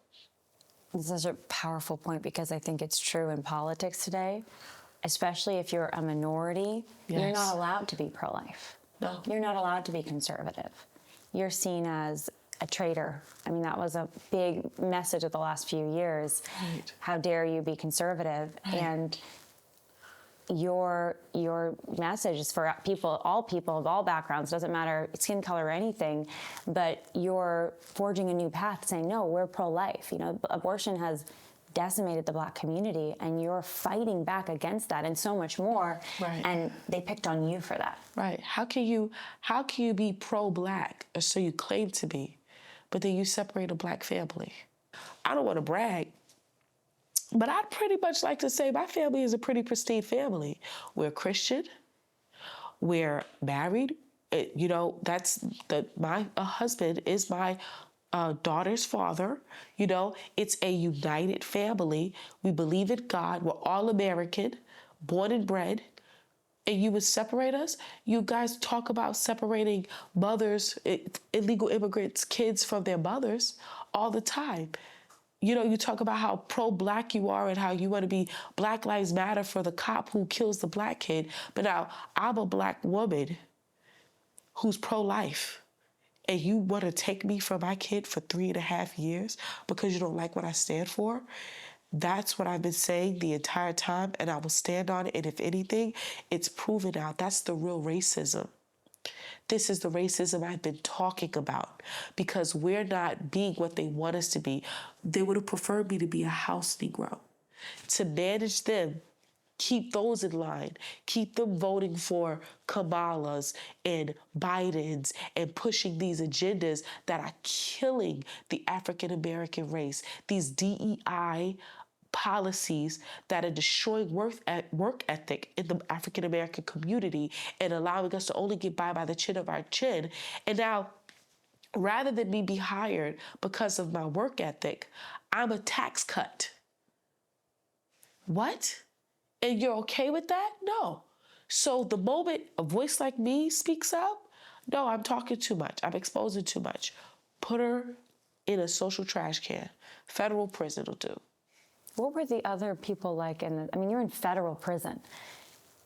This is such a powerful point because I think it's true in politics today, especially if you're a minority. Yes. You're not allowed to be pro-life. No. You're not allowed to be conservative. You're seen as a traitor. I mean, that was a big message of the last few years. Right. How dare you be conservative? Right. And your message is for people of all backgrounds, doesn't matter skin color or anything, but you're forging a new path saying, no, we're pro-life. You know, abortion has decimated the Black community, and you're fighting back against that and so much more. Right. And they picked on you for that. Right. How can you be pro-Black, or so you claim to be, but then you separate a Black family? I don't want to brag, but I'd pretty much like to say my family is a pretty pristine family. We're Christian. We're married. My husband is my daughter's father. You know, it's a united family. We believe in God. We're all American, born and bred. And you would separate us? You guys talk about separating mothers, illegal immigrants, kids from their mothers all the time. You know, you talk about how pro-Black you are and how you want to be Black Lives Matter for the cop who kills the Black kid. But now I'm a Black woman who's pro-life. And you want to take me from my kid for 3.5 years because you don't like what I stand for? That's what I've been saying the entire time, and I will stand on it. And if anything, it's proven out. That's the real racism. This is the racism I've been talking about, because we're not being what they want us to be. They would have preferred me to be a house Negro. To manage them, keep those in line, keep them voting for Kamalas and Bidens and pushing these agendas that are killing the African-American race, these DEI policies that are destroying work ethic in the African-American community and allowing us to only get by the chin of our chin. And now, rather than me be hired because of my work ethic, I'm a tax cut. What? And you're okay with that? No. So the moment a voice like me speaks up, no, I'm talking too much. I'm exposing too much. Put her in a social trash can. Federal prison will do. What were the other people like you're in federal prison.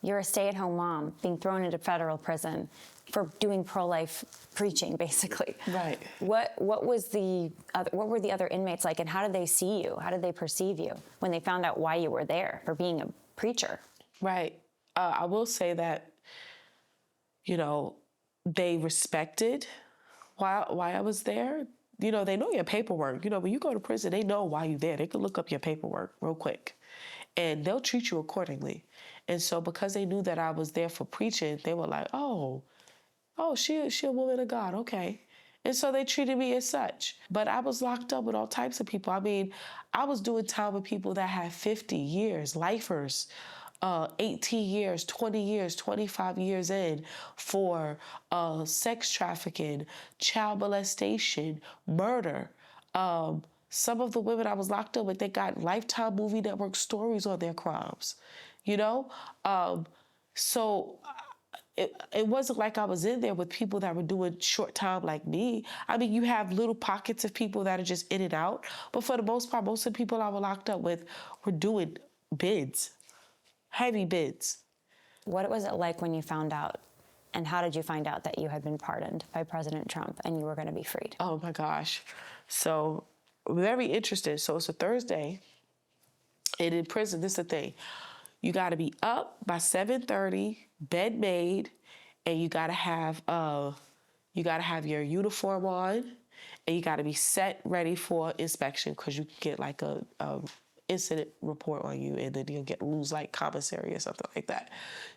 You're a stay-at-home mom being thrown into federal prison for doing pro-life preaching, basically. Right. What were the other inmates like, and how did they see you? How did they perceive you when they found out why you were there for being a preacher? Right. I will say that, you know, they respected why I was there. You know, they know your paperwork. You know, when you go to prison, they know why you're there. They can look up your paperwork real quick, and they'll treat you accordingly. And so because they knew that I was there for preaching, they were like, oh, she a woman of God, okay. And so they treated me as such. But I was locked up with all types of people. I mean, I was doing time with people that had 50 years, lifers, 18 years, 20 years, 25 years in for sex trafficking, child molestation, murder. Some of the women I was locked up with, they got Lifetime Movie Network stories on their crimes, you know? So it wasn't like I was in there with people that were doing short time like me. I mean, you have little pockets of people that are just in and out, but for the most part, most of the people I was locked up with were doing bids, heavy bids. What was it like when you found out, and how did you find out that you had been pardoned by President Trump and you were going to be freed? Oh my gosh. So very interested. So it's a Thursday, and in prison, this is the thing. You got to be up by 7:30, bed made, and you got to have your uniform on, and you got to be set ready for inspection because you can get like a incident report on you, and then you'll lose like commissary or something like that.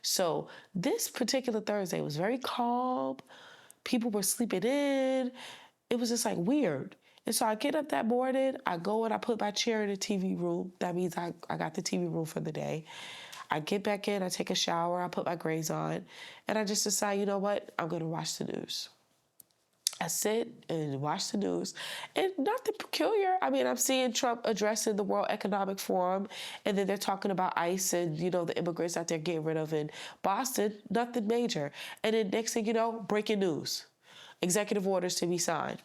So this particular Thursday was very calm. People were sleeping in. It was just like weird. And so I get up that morning, I go and I put my chair in the TV room. That means I got the TV room for the day. I get back in, I take a shower, I put my grays on, and I just decide, you know what, I'm gonna watch the news. I sit and watch the news, and nothing peculiar. I mean, I'm seeing Trump addressing the World Economic Forum, and then they're talking about ICE and, you know, the immigrants that they're getting rid of in Boston, nothing major. And then next thing you know, breaking news, executive orders to be signed.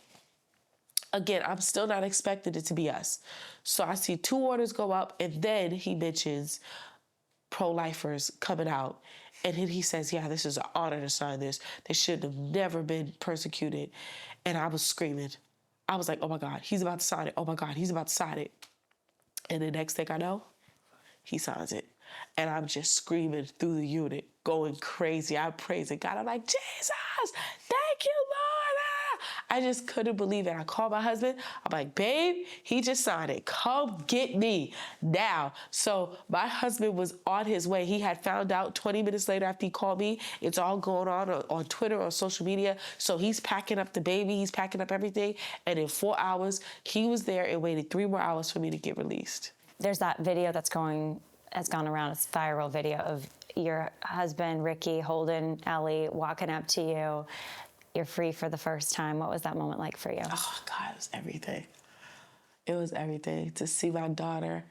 Again, I'm still not expecting it to be us. So I see 2 orders go up, and then he mentions pro-lifers coming out. And then he says, yeah, this is an honor to sign this. They should have never been persecuted. And I was screaming. I was like, oh my God, he's about to sign it. Oh my God, he's about to sign it. And the next thing I know, he signs it. And I'm just screaming through the unit, going crazy. I'm praising God. I'm like, Jesus, thank you, Lord. I just couldn't believe it. I called my husband. I'm like, babe, he just signed it. Come get me now. So my husband was on his way. He had found out 20 minutes later after he called me. It's all going on Twitter or social media. So he's packing up the baby. He's packing up everything. And in 4 hours, he was there and waited 3 more hours for me to get released. There's that video that's gone around. It's a viral video of your husband, Ricky, holding Ellie, walking up to you. You're free for the first time. What was that moment like for you? Oh, God, it was everything. It was everything. To see my daughter.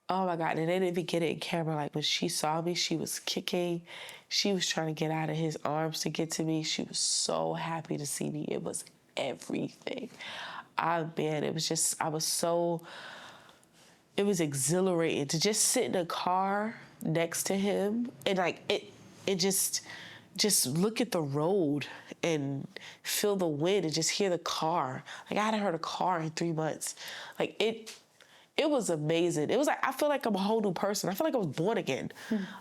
Oh, my God. And they didn't even get it in camera. Like, when she saw me, she was kicking. She was trying to get out of his arms to get to me. She was so happy to see me. It was everything. It was exhilarating to just sit in a car next to him and just look at the road and feel the wind and just hear the car. Like, I hadn't heard a car in 3 months. Like, it was amazing. It was like, I feel like I'm a whole new person. I feel like I was born again.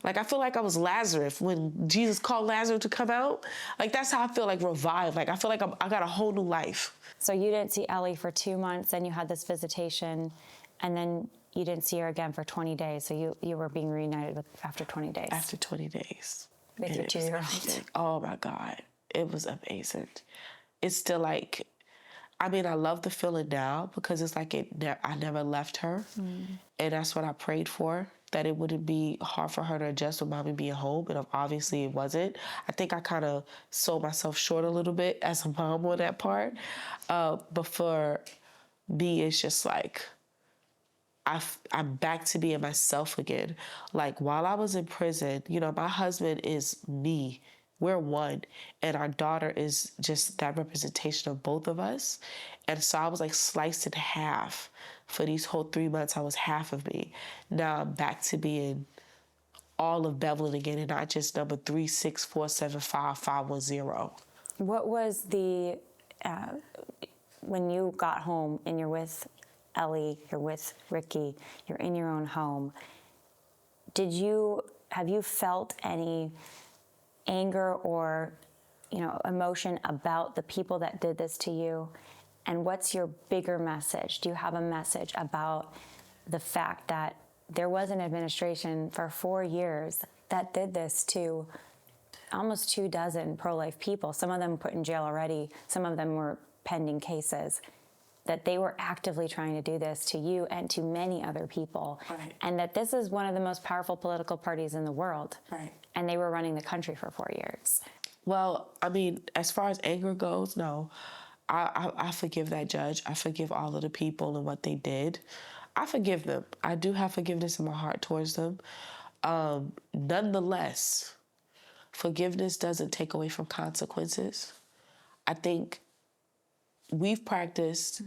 Like, I feel like I was Lazarus when Jesus called Lazarus to come out. Like, that's how I feel, like revived. Like, I feel like I got a whole new life. So you didn't see Ellie for 2 months, then you had this visitation, and then you didn't see her again for 20 days. So you were being reunited after 20 days. After 20 days. With your 2-year-old. Oh my God. It was amazing. It's still like, I mean, I love the feeling now because it's like I never left her. And that's what I prayed for, that it wouldn't be hard for her to adjust with mommy being home. And obviously it wasn't. I think I kind of sold myself short a little bit as a mom on that part. But for me, it's just like, I'm back to being myself again. Like, while I was in prison, you know, my husband is me. We're one. And our daughter is just that representation of both of us. And so I was like sliced in half. For these whole 3 months, I was half of me. Now I'm back to being all of Bevelyn again and not just number 364755510. What was when you got home and you're with Ellie, you're with Ricky, you're in your own home, have you felt any anger or, emotion about the people that did this to you? And what's your bigger message? Do you have a message about the fact that there was an administration for 4 years that did this to almost 24 pro-life people. Some of them put in jail already. Some of them were pending cases. That they were actively trying to do this to you and to many other people. Right. And that this is one of the most powerful political parties in the world. Right. And they were running the country for 4 years. Well, I mean, as far as anger goes, no. I forgive that judge. I forgive all of the people and what they did. I forgive them. I do have forgiveness in my heart towards them. Nonetheless, forgiveness doesn't take away from consequences. I think we've practiced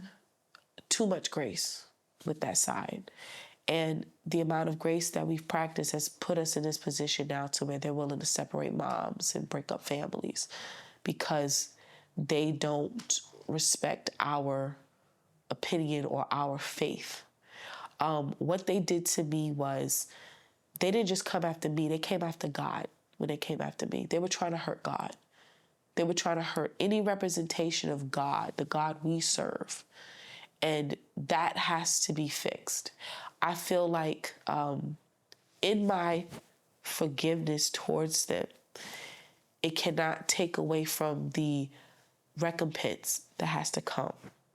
too much grace with that side. And the amount of grace that we've practiced has put us in this position now to where they're willing to separate moms and break up families because they don't respect our opinion or our faith. What they did to me was they didn't just come after me, they came after God when they came after me. They were trying to hurt God. They were trying to hurt any representation of God, the God we serve. And that has to be fixed. I feel like in my forgiveness towards them, it cannot take away from the recompense that has to come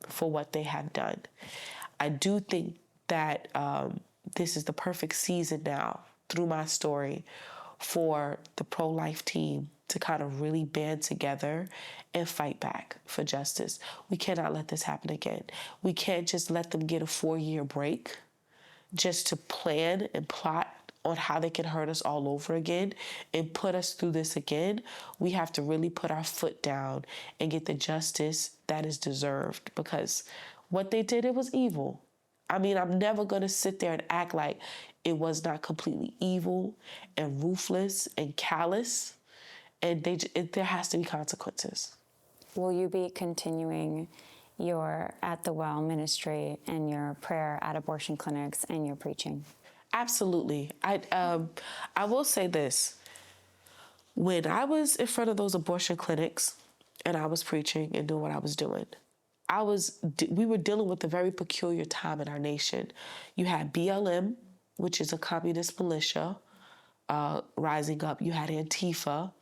for what they have done. I do think that this is the perfect season now, through my story, for the pro-life team to kind of really band together and fight back for justice. We cannot let this happen again. We can't just let them get a 4-year break just to plan and plot on how they can hurt us all over again and put us through this again. We have to really put our foot down and get the justice that is deserved, because what they did, it was evil. I mean, I'm never going to sit there and act like it was not completely evil and ruthless and callous. And there has to be consequences. Will you be continuing your At the Well ministry and your prayer at abortion clinics and your preaching? Absolutely. I will say this. When I was in front of those abortion clinics and I was preaching and doing what I was doing, we were dealing with a very peculiar time in our nation. You had BLM, which is a communist militia, rising up. You had Antifa.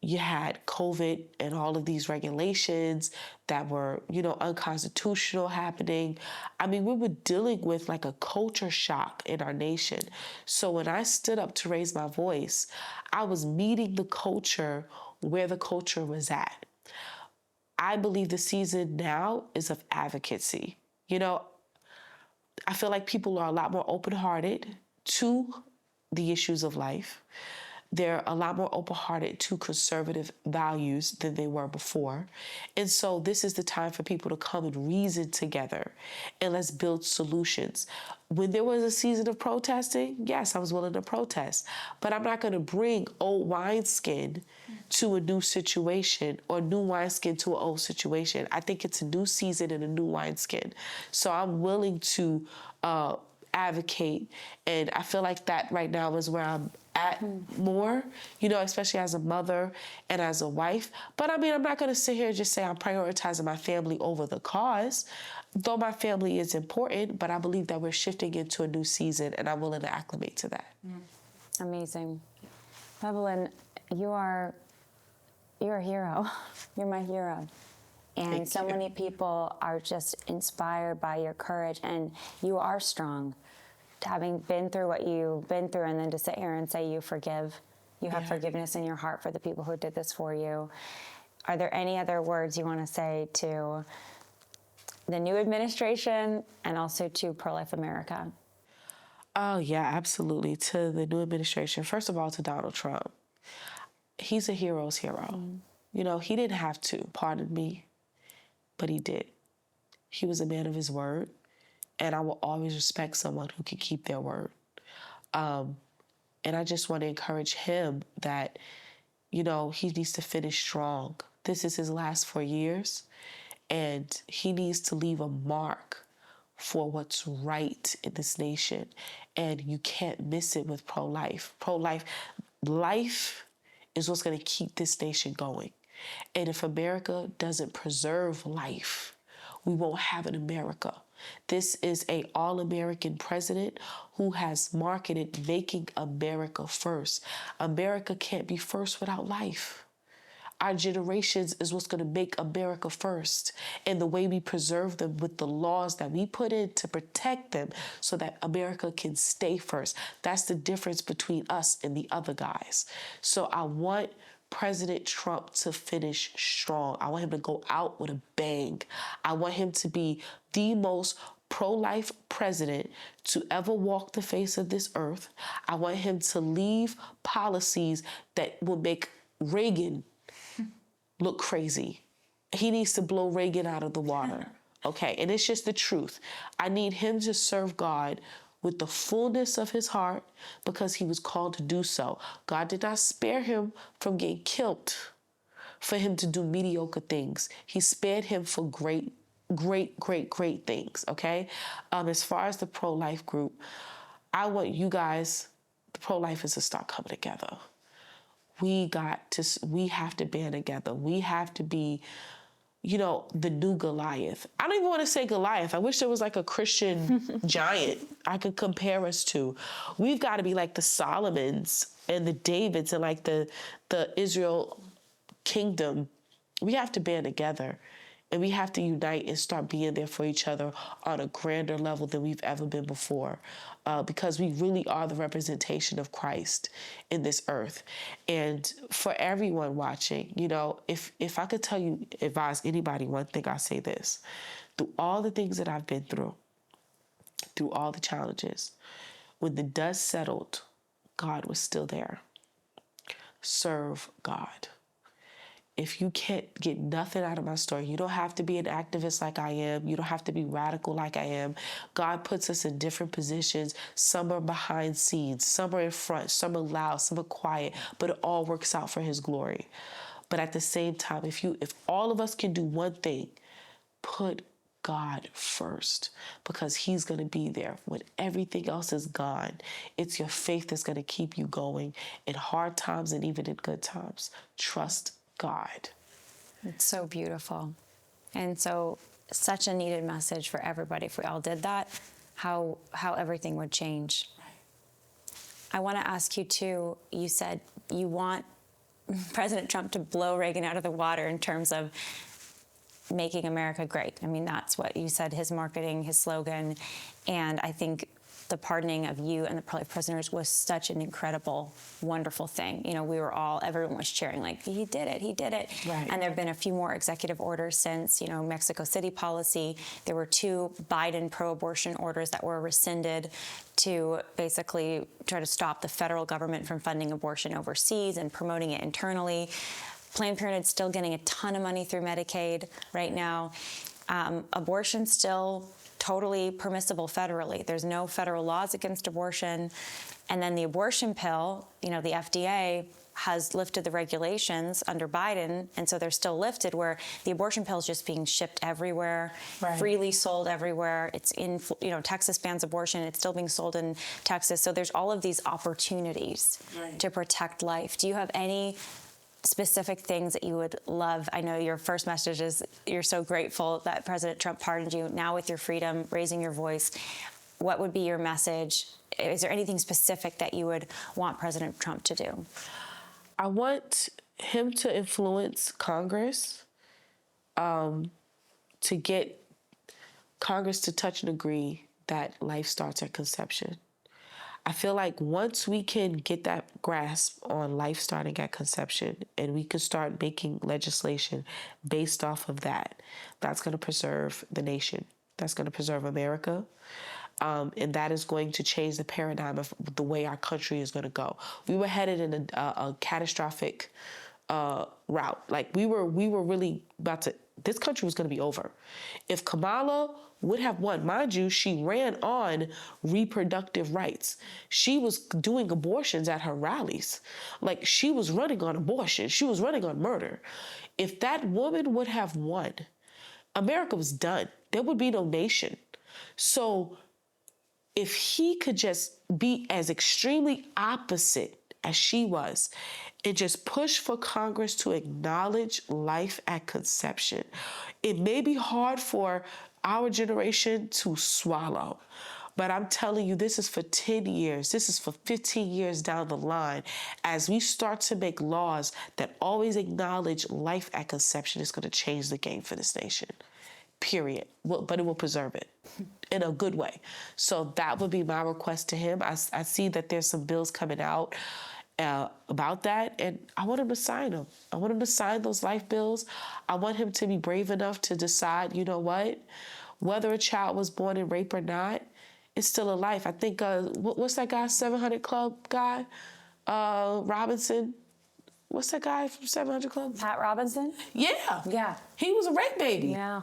You had COVID and all of these regulations that were, unconstitutional happening. I mean, we were dealing with like a culture shock in our nation. So when I stood up to raise my voice, I was meeting the culture where the culture was at. I believe the season now is of advocacy. I feel like people are a lot more open-hearted to the issues of life. They're a lot more open-hearted to conservative values than they were before. And so this is the time for people to come and reason together and let's build solutions. When there was a season of protesting, yes, I was willing to protest, but I'm not going to bring old wineskin to a new situation or new wineskin to an old situation. I think it's a new season and a new wineskin. So I'm willing to advocate, and I feel like that right now is where I'm at more, especially as a mother and as a wife. But I mean, I'm not going to sit here and just say I'm prioritizing my family over the cause, though my family is important, but I believe that we're shifting into a new season, and I'm willing to acclimate to that. Amazing. Bevelyn, you're a hero. You're my hero. And so many people are just inspired by your courage, and you are strong. Having been through what you've been through, and then to sit here and say you forgive, you have forgiveness in your heart for the people who did this for you. Are there any other words you want to say to the new administration and also to Pro-Life America? Oh, yeah, absolutely. To the new administration, first of all, to Donald Trump. He's a hero's hero. He didn't have to, pardon me, but he did. He was a man of his word. And I will always respect someone who can keep their word. And I just want to encourage him that, he needs to finish strong. This is his last 4 years, and he needs to leave a mark for what's right in this nation. And you can't miss it with pro-life. Life is what's going to keep this nation going. And if America doesn't preserve life, we won't have an America. This is a all-American president who has marketed making America first. America can't be first without life. Our generations is what's going to make America first, and the way we preserve them with the laws that we put in to protect them so that America can stay first. That's the difference between us and the other guys. So I want President Trump to finish strong. I want him to go out with a bang. I want him to be the most pro-life president to ever walk the face of this earth. I want him to leave policies that will make Reagan look crazy. He needs to blow Reagan out of the water. Okay, and it's just the truth. I need him to serve God with the fullness of his heart because he was called to do so. God did not spare him from getting killed for him to do mediocre things. He spared him for great things, okay? As far as the pro-life group, I want you guys, the pro-lifers, to start coming together. We have to band together. We have to be, the new Goliath. I don't even want to say Goliath. I wish there was like a Christian giant I could compare us to. We've got to be like the Solomons and the Davids and like the Israel kingdom. We have to band together. And we have to unite and start being there for each other on a grander level than we've ever been before, because we really are the representation of Christ in this earth. And for everyone watching, if I could advise anybody one thing, I say this. Through all the things that I've been through all the challenges, when the dust settled, God was still there. Serve God. If you can't get nothing out of my story, you don't have to be an activist like I am. You don't have to be radical like I am. God puts us in different positions. Some are behind scenes, some are in front, some are loud, some are quiet, but it all works out for his glory. But at the same time, if all of us can do one thing, put God first, because he's going to be there when everything else is gone. It's your faith that's going to keep you going in hard times and even in good times. Trust God. It's so beautiful. And so such a needed message for everybody. If we all did that, how everything would change. I want to ask you too, you said you want President Trump to blow Reagan out of the water in terms of making America great. I mean, that's what you said, his marketing, his slogan. And I think the pardoning of you and the pro-life prisoners was such an incredible, wonderful thing. Everyone was cheering, like, he did it. Right. And there have been a few more executive orders since, Mexico City policy. There were 2 Biden pro-abortion orders that were rescinded to basically try to stop the federal government from funding abortion overseas and promoting it internally. Planned Parenthood's still getting a ton of money through Medicaid right now. Abortion still totally permissible federally. There's no federal laws against abortion. And then the abortion pill, the FDA has lifted the regulations under Biden, and so they're still lifted, where the abortion pill is just being shipped everywhere, right, freely sold everywhere. It's in, Texas bans abortion. It's still being sold in Texas. So there's all of these opportunities right, to protect life. Do you have any specific things that you would love? I know your first message is you're so grateful that President Trump pardoned you. Now with your freedom, raising your voice, what would be your message? Is there anything specific that you would want President Trump to do? I want him to influence Congress, to get Congress to touch and agree that life starts at conception. I feel like once we can get that grasp on life starting at conception and we can start making legislation based off of that, that's going to preserve the nation. That's going to preserve America. And that is going to change the paradigm of the way our country is going to go. We were headed in a catastrophic route. Like we were really about to, this country was going to be over. If Kamala would have won, mind you, she ran on reproductive rights. She was doing abortions at her rallies. Like she was running on abortion. She was running on murder. If that woman would have won, America was done. There would be no nation. So if he could just be as extremely opposite as she was, and just push for Congress to acknowledge life at conception. It may be hard for our generation to swallow, but I'm telling you, this is for 10 years. This is for 15 years down the line. As we start to make laws that always acknowledge life at conception, it's going to change the game for this nation. Period. But it will preserve it in a good way. So that would be my request to him. I see that there's some bills coming out about that, and I want him to sign them. I want him to sign those life bills. I want him to be brave enough to decide, you know what, whether a child was born in rape or not, it's still a life. I think, what's that guy, 700 Club guy? Robinson. What's that guy from 700 Club? Pat Robinson? Yeah. Yeah. He was a rape baby. Yeah.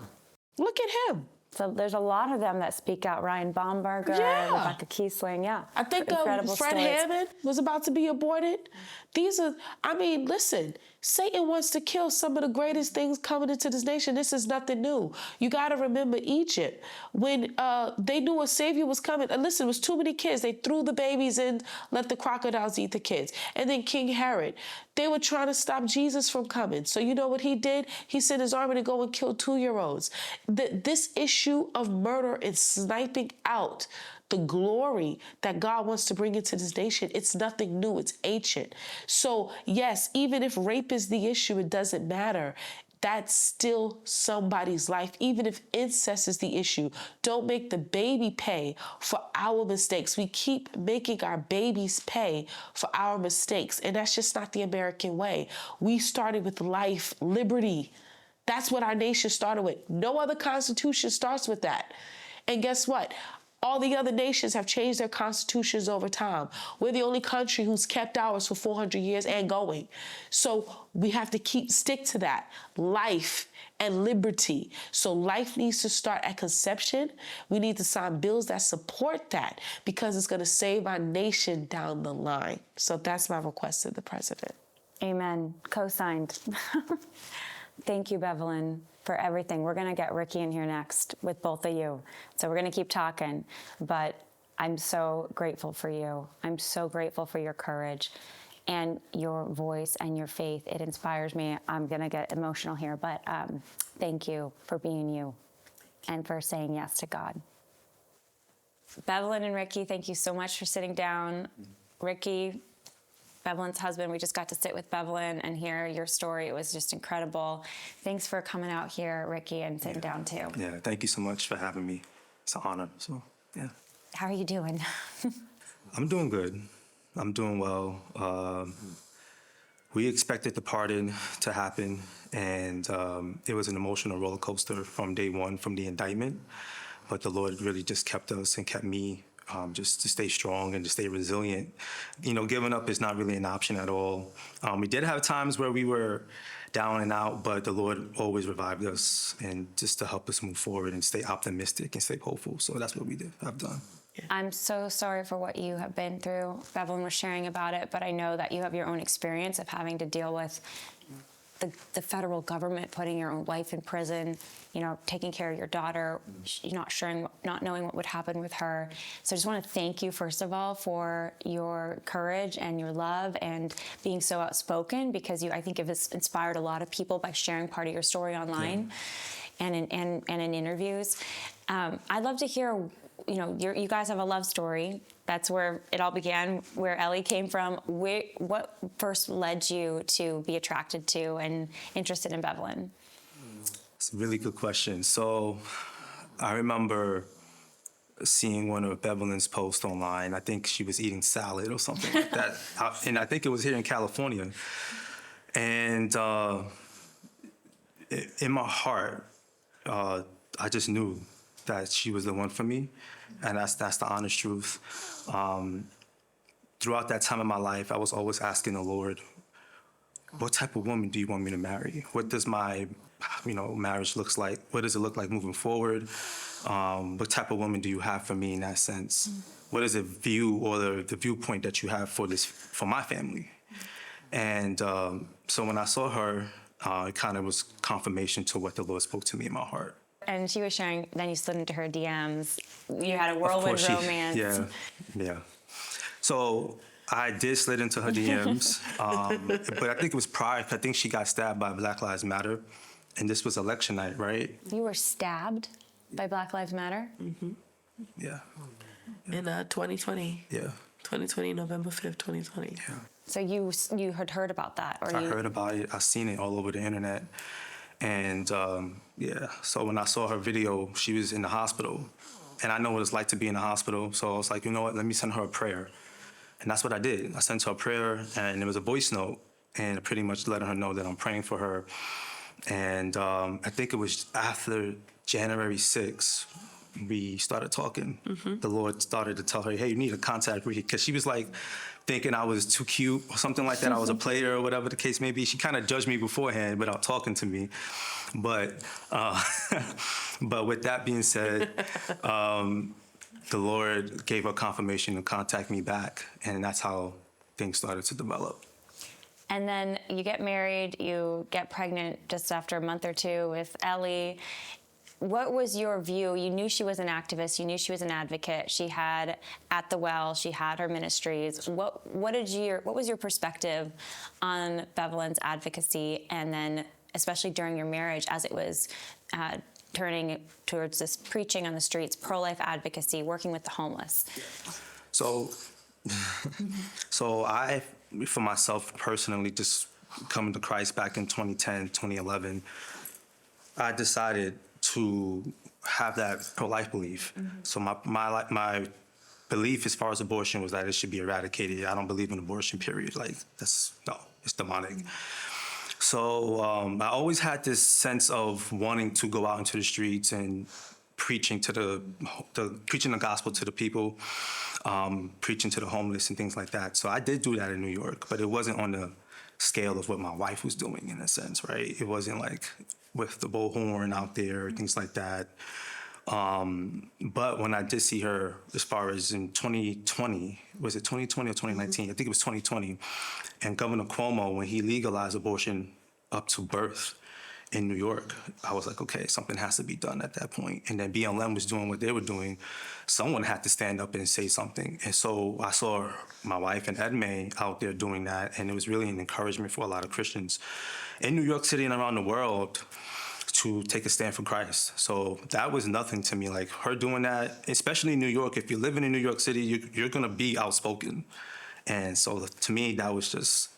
Look at him. So there's a lot of them that speak out. Ryan Baumberger, Yeah. Rebecca Kiesling, yeah. I think Incredible Fred stories. Hammond was about to be aborted. These are, I mean, listen, Satan wants to kill some of the greatest things coming into this nation. This is nothing new. You got to remember Egypt. When they knew a savior was coming, and listen, it was too many kids. They threw the babies in, let the crocodiles eat the kids. And then King Herod, they were trying to stop Jesus from coming. So you know what he did? He sent his army to go and kill 2-year-olds. This issue of murder and sniping out the glory that God wants to bring into this nation, it's nothing new, it's ancient. So yes, even if rape is the issue, it doesn't matter. That's still somebody's life. Even if incest is the issue, don't make the baby pay for our mistakes. We keep making our babies pay for our mistakes, and that's just not the American way. We started with life, liberty. That's what our nation started with. No other constitution starts with that. And guess what? All the other nations have changed their constitutions over time. We're the only country who's kept ours for 400 years and going. So we have to stick to that. Life and liberty. So life needs to start at conception. We need to sign bills that support that because it's going to save our nation down the line. So that's my request to the president. Amen. Co-signed. Thank you, Bevelyn, for everything. We're going to get Ricky in here next with both of you. So we're going to keep talking. But I'm so grateful for you. I'm so grateful for your courage and your voice and your faith. It inspires me. I'm going to get emotional here. But thank you for being you and for saying yes to God. Bevelyn and Ricky, thank you so much for sitting down. Ricky, Bevelyn's husband, we just got to sit with Bevelyn and hear your story. It was just incredible. Thanks for coming out here, Ricky, and sitting down too. Yeah, thank you so much for having me. It's an honor. So, yeah. How are you doing? I'm doing good. I'm doing well. We expected the pardon to happen, and it was an emotional roller coaster from day one, from the indictment. But the Lord really just kept us and kept me just to stay strong and to stay resilient. You know, giving up is not really an option at all. We did have times where we were down and out, but the Lord always revived us and just to help us move forward and stay optimistic and stay hopeful. So that's what I've done. I'm so sorry for what you have been through. Bevelyn was sharing about it, but I know that you have your own experience of having to deal with the federal government putting your own wife in prison, you know, taking care of your daughter, not knowing what would happen with her. So I just want to thank you, first of all, for your courage and your love and being so outspoken, because I think it has inspired a lot of people by sharing part of your story online and in interviews. I'd love to hear, you know, you guys have a love story. That's where it all began, where Ellie came from. What first led you to be attracted to and interested in Bevelyn? It's a really good question. So I remember seeing one of Bevelyn's posts online. I think she was eating salad or something like that. And I think it was here in California. And in my heart, I just knew that she was the one for me. And that's the honest truth. Throughout that time in my life, I was always asking the Lord, what type of woman do you want me to marry? What does my, marriage looks like? What does it look like moving forward? What type of woman do you have for me in that sense? What is the view or the viewpoint that you have for my family? And so when I saw her, it kind of was confirmation to what the Lord spoke to me in my heart. And she was sharing, then you slid into her DMs. You had a whirlwind romance. Yeah. So I did slid into her DMs, but I think it was prior. I think she got stabbed by Black Lives Matter, and this was election night, right? You were stabbed by Black Lives Matter? Yeah, In 2020. yeah. 2020, November 5th, 2020. Yeah. So you had heard about that, or I you? heard about it. I seen it all over the internet, and yeah. So when I saw her video, she was in the hospital, and I know what it's like to be in the hospital. So I was like, you know what? Let me send her a prayer, and that's what I did. I sent her a prayer, and it was a voice note, and pretty much letting her know that I'm praying for her. And I think it was after January 6th, we started talking. The Lord started to tell her, hey, you need to contact Ricky, because she was like thinking I was too cute or something like that. I was a player or whatever the case may be. She kind of judged me beforehand without talking to me. But but with that being said, the Lord gave her confirmation to contact me back, and that's how things started to develop. And then you get married, you get pregnant just after a month or two with Ellie. What was your view? You knew she was an activist. You knew she was an advocate. She had At the Well. She had her ministries. What was your perspective on Bevelyn's advocacy, and then especially during your marriage, as it was turning towards this preaching on the streets, pro-life advocacy, working with the homeless? So I, for myself personally, just coming to Christ back in 2010, 2011, I decided to have that pro-life belief. So my belief as far as abortion was that it should be eradicated. I don't believe in abortion, period. Like, it's demonic. So I always had this sense of wanting to go out into the streets and preaching preaching the gospel to the people, preaching to the homeless and things like that. So I did do that in New York, but it wasn't on the scale of what my wife was doing, in a sense, right? It wasn't like with the bullhorn out there, things like that. But when I did see her, as far as in 2020, was it 2020 or 2019? I think it was 2020. And Governor Cuomo, when he legalized abortion up to birth in New York, I was like, okay, something has to be done at that point. And then BLM was doing what they were doing. Someone had to stand up and say something. And so I saw my wife and Edme out there doing that, and it was really an encouragement for a lot of Christians in New York City and around the world to take a stand for Christ. So that was nothing to me. Like, her doing that, especially in New York, if you're living in New York City, you're going to be outspoken. And so to me, that was just,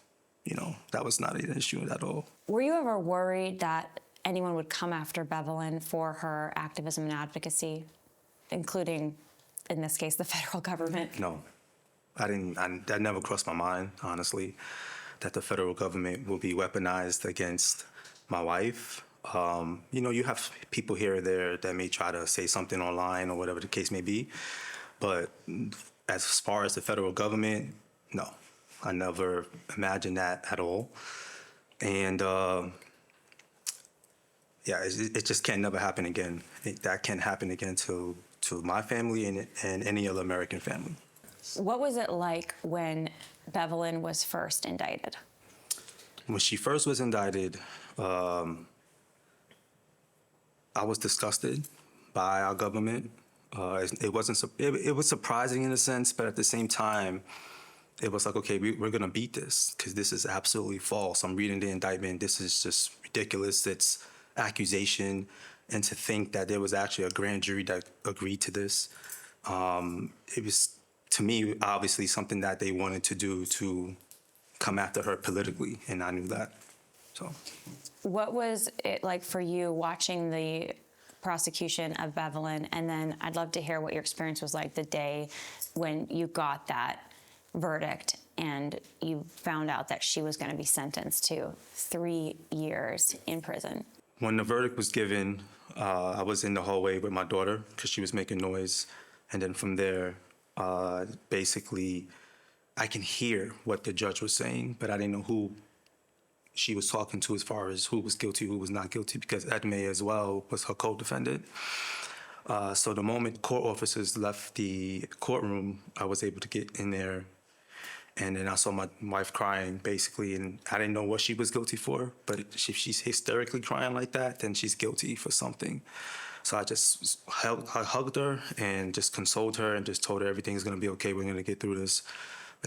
that was not an issue at all. Were you ever worried that anyone would come after Bevelyn for her activism and advocacy, including, in this case, the federal government? No, I didn't. That never crossed my mind, honestly, that the federal government will be weaponized against my wife. You have people here or there that may try to say something online or whatever the case may be. But as far as the federal government, no, I never imagined that at all. And it just can never happen again. That can't happen again to my family and any other American family. What was it like when Bevelyn was first indicted? When she first was indicted, I was disgusted by our government. It was surprising in a sense, but at the same time, it was like, okay, we're gonna beat this, because this is absolutely false. I'm reading the indictment. This is just ridiculous. It's accusation, and to think that there was actually a grand jury that agreed to this. It was, to me, obviously something that they wanted to do to come after her politically, and I knew that. So, what was it like for you watching the prosecution of Bevelyn? And then I'd love to hear what your experience was like the day when you got that verdict and you found out that she was going to be sentenced to 3 years in prison. When the verdict was given, I was in the hallway with my daughter because she was making noise. And then from there, basically, I can hear what the judge was saying, but I didn't know who she was talking to as far as who was guilty, who was not guilty, because Edme as well was her co-defendant. So the moment court officers left the courtroom, I was able to get in there. And then I saw my wife crying, basically, and I didn't know what she was guilty for. But if she's hysterically crying like that, then she's guilty for something. So I just hugged her and just consoled her and just told her everything's going to be okay. We're going to get through this.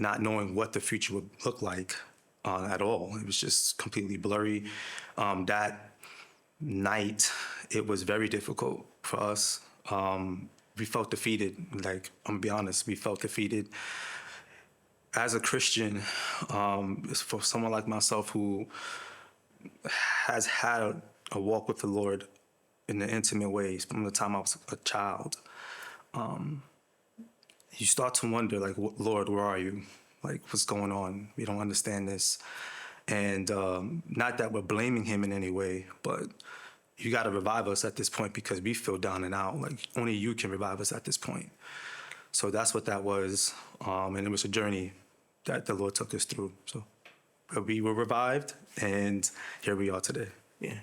not knowing what the future would look like at all. It was just completely blurry. That night, it was very difficult for us. We felt defeated. Like, I'm gonna be honest, we felt defeated. As a Christian, for someone like myself who has had a walk with the Lord in an intimate way from the time I was a child, you start to wonder, like, Lord, where are you? Like, what's going on? We don't understand this. And not that we're blaming him in any way, but you got to revive us at this point because we feel down and out. Like, only you can revive us at this point. So that's what that was. And it was a journey that the Lord took us through. So we were revived, and here we are today. Yeah.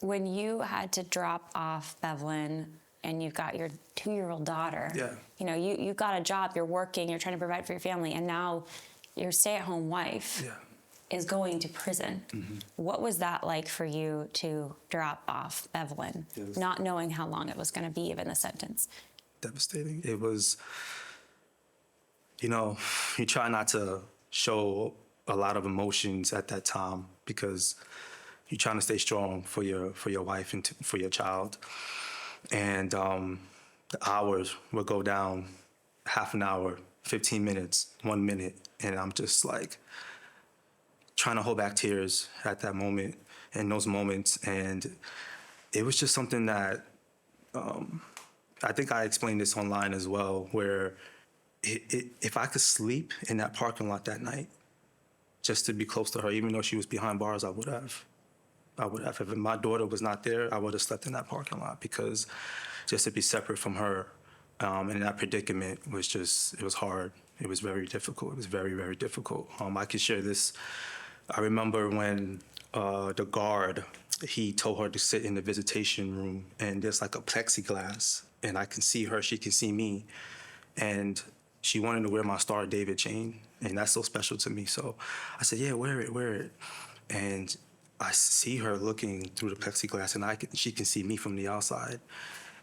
When you had to drop off Bevelyn and you've got your 2-year-old daughter, you know, you got a job, you're working, you're trying to provide for your family, and now your stay-at-home wife is going to prison. What was that like for you to drop off Bevelyn, not knowing how long it was going to be, even the sentence? Devastating. It was, you know, you try not to show a lot of emotions at that time because you're trying to stay strong for your wife and for your child. And the hours would go down, half an hour, 15 minutes, 1 minute, and I'm just like trying to hold back tears at that moment, in those moments. And it was just something that I think I explained this online as well, where if I could sleep in that parking lot that night, just to be close to her, even though she was behind bars, I would have. If my daughter was not there, I would have slept in that parking lot, because just to be separate from her in that predicament was just, it was hard. It was very difficult. It was very, very difficult. I can share this. I remember when the guard, he told her to sit in the visitation room, and there's like a plexiglass, and I can see her, she can see me. And she wanted to wear my Star of David chain, and that's so special to me. So I said, yeah, wear it. And I see her looking through the plexiglass, and she can see me from the outside.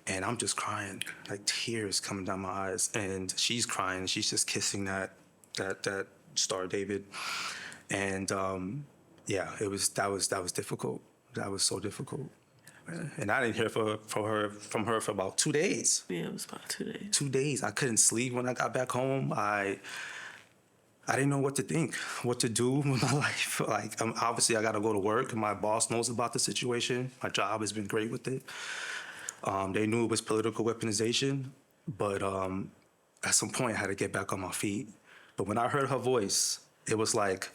And I'm just crying, like tears coming down my eyes. And she's crying, she's just kissing that Star of David. And that was difficult. That was so difficult. And I didn't hear from her for about 2 days. Yeah, it was about 2 days. 2 days. I couldn't sleep when I got back home. I didn't know what to think, what to do with my life. Like, obviously, I got to go to work. My boss knows about the situation. My job has been great with it. They knew it was political weaponization, but at some point, I had to get back on my feet. But when I heard her voice, it was like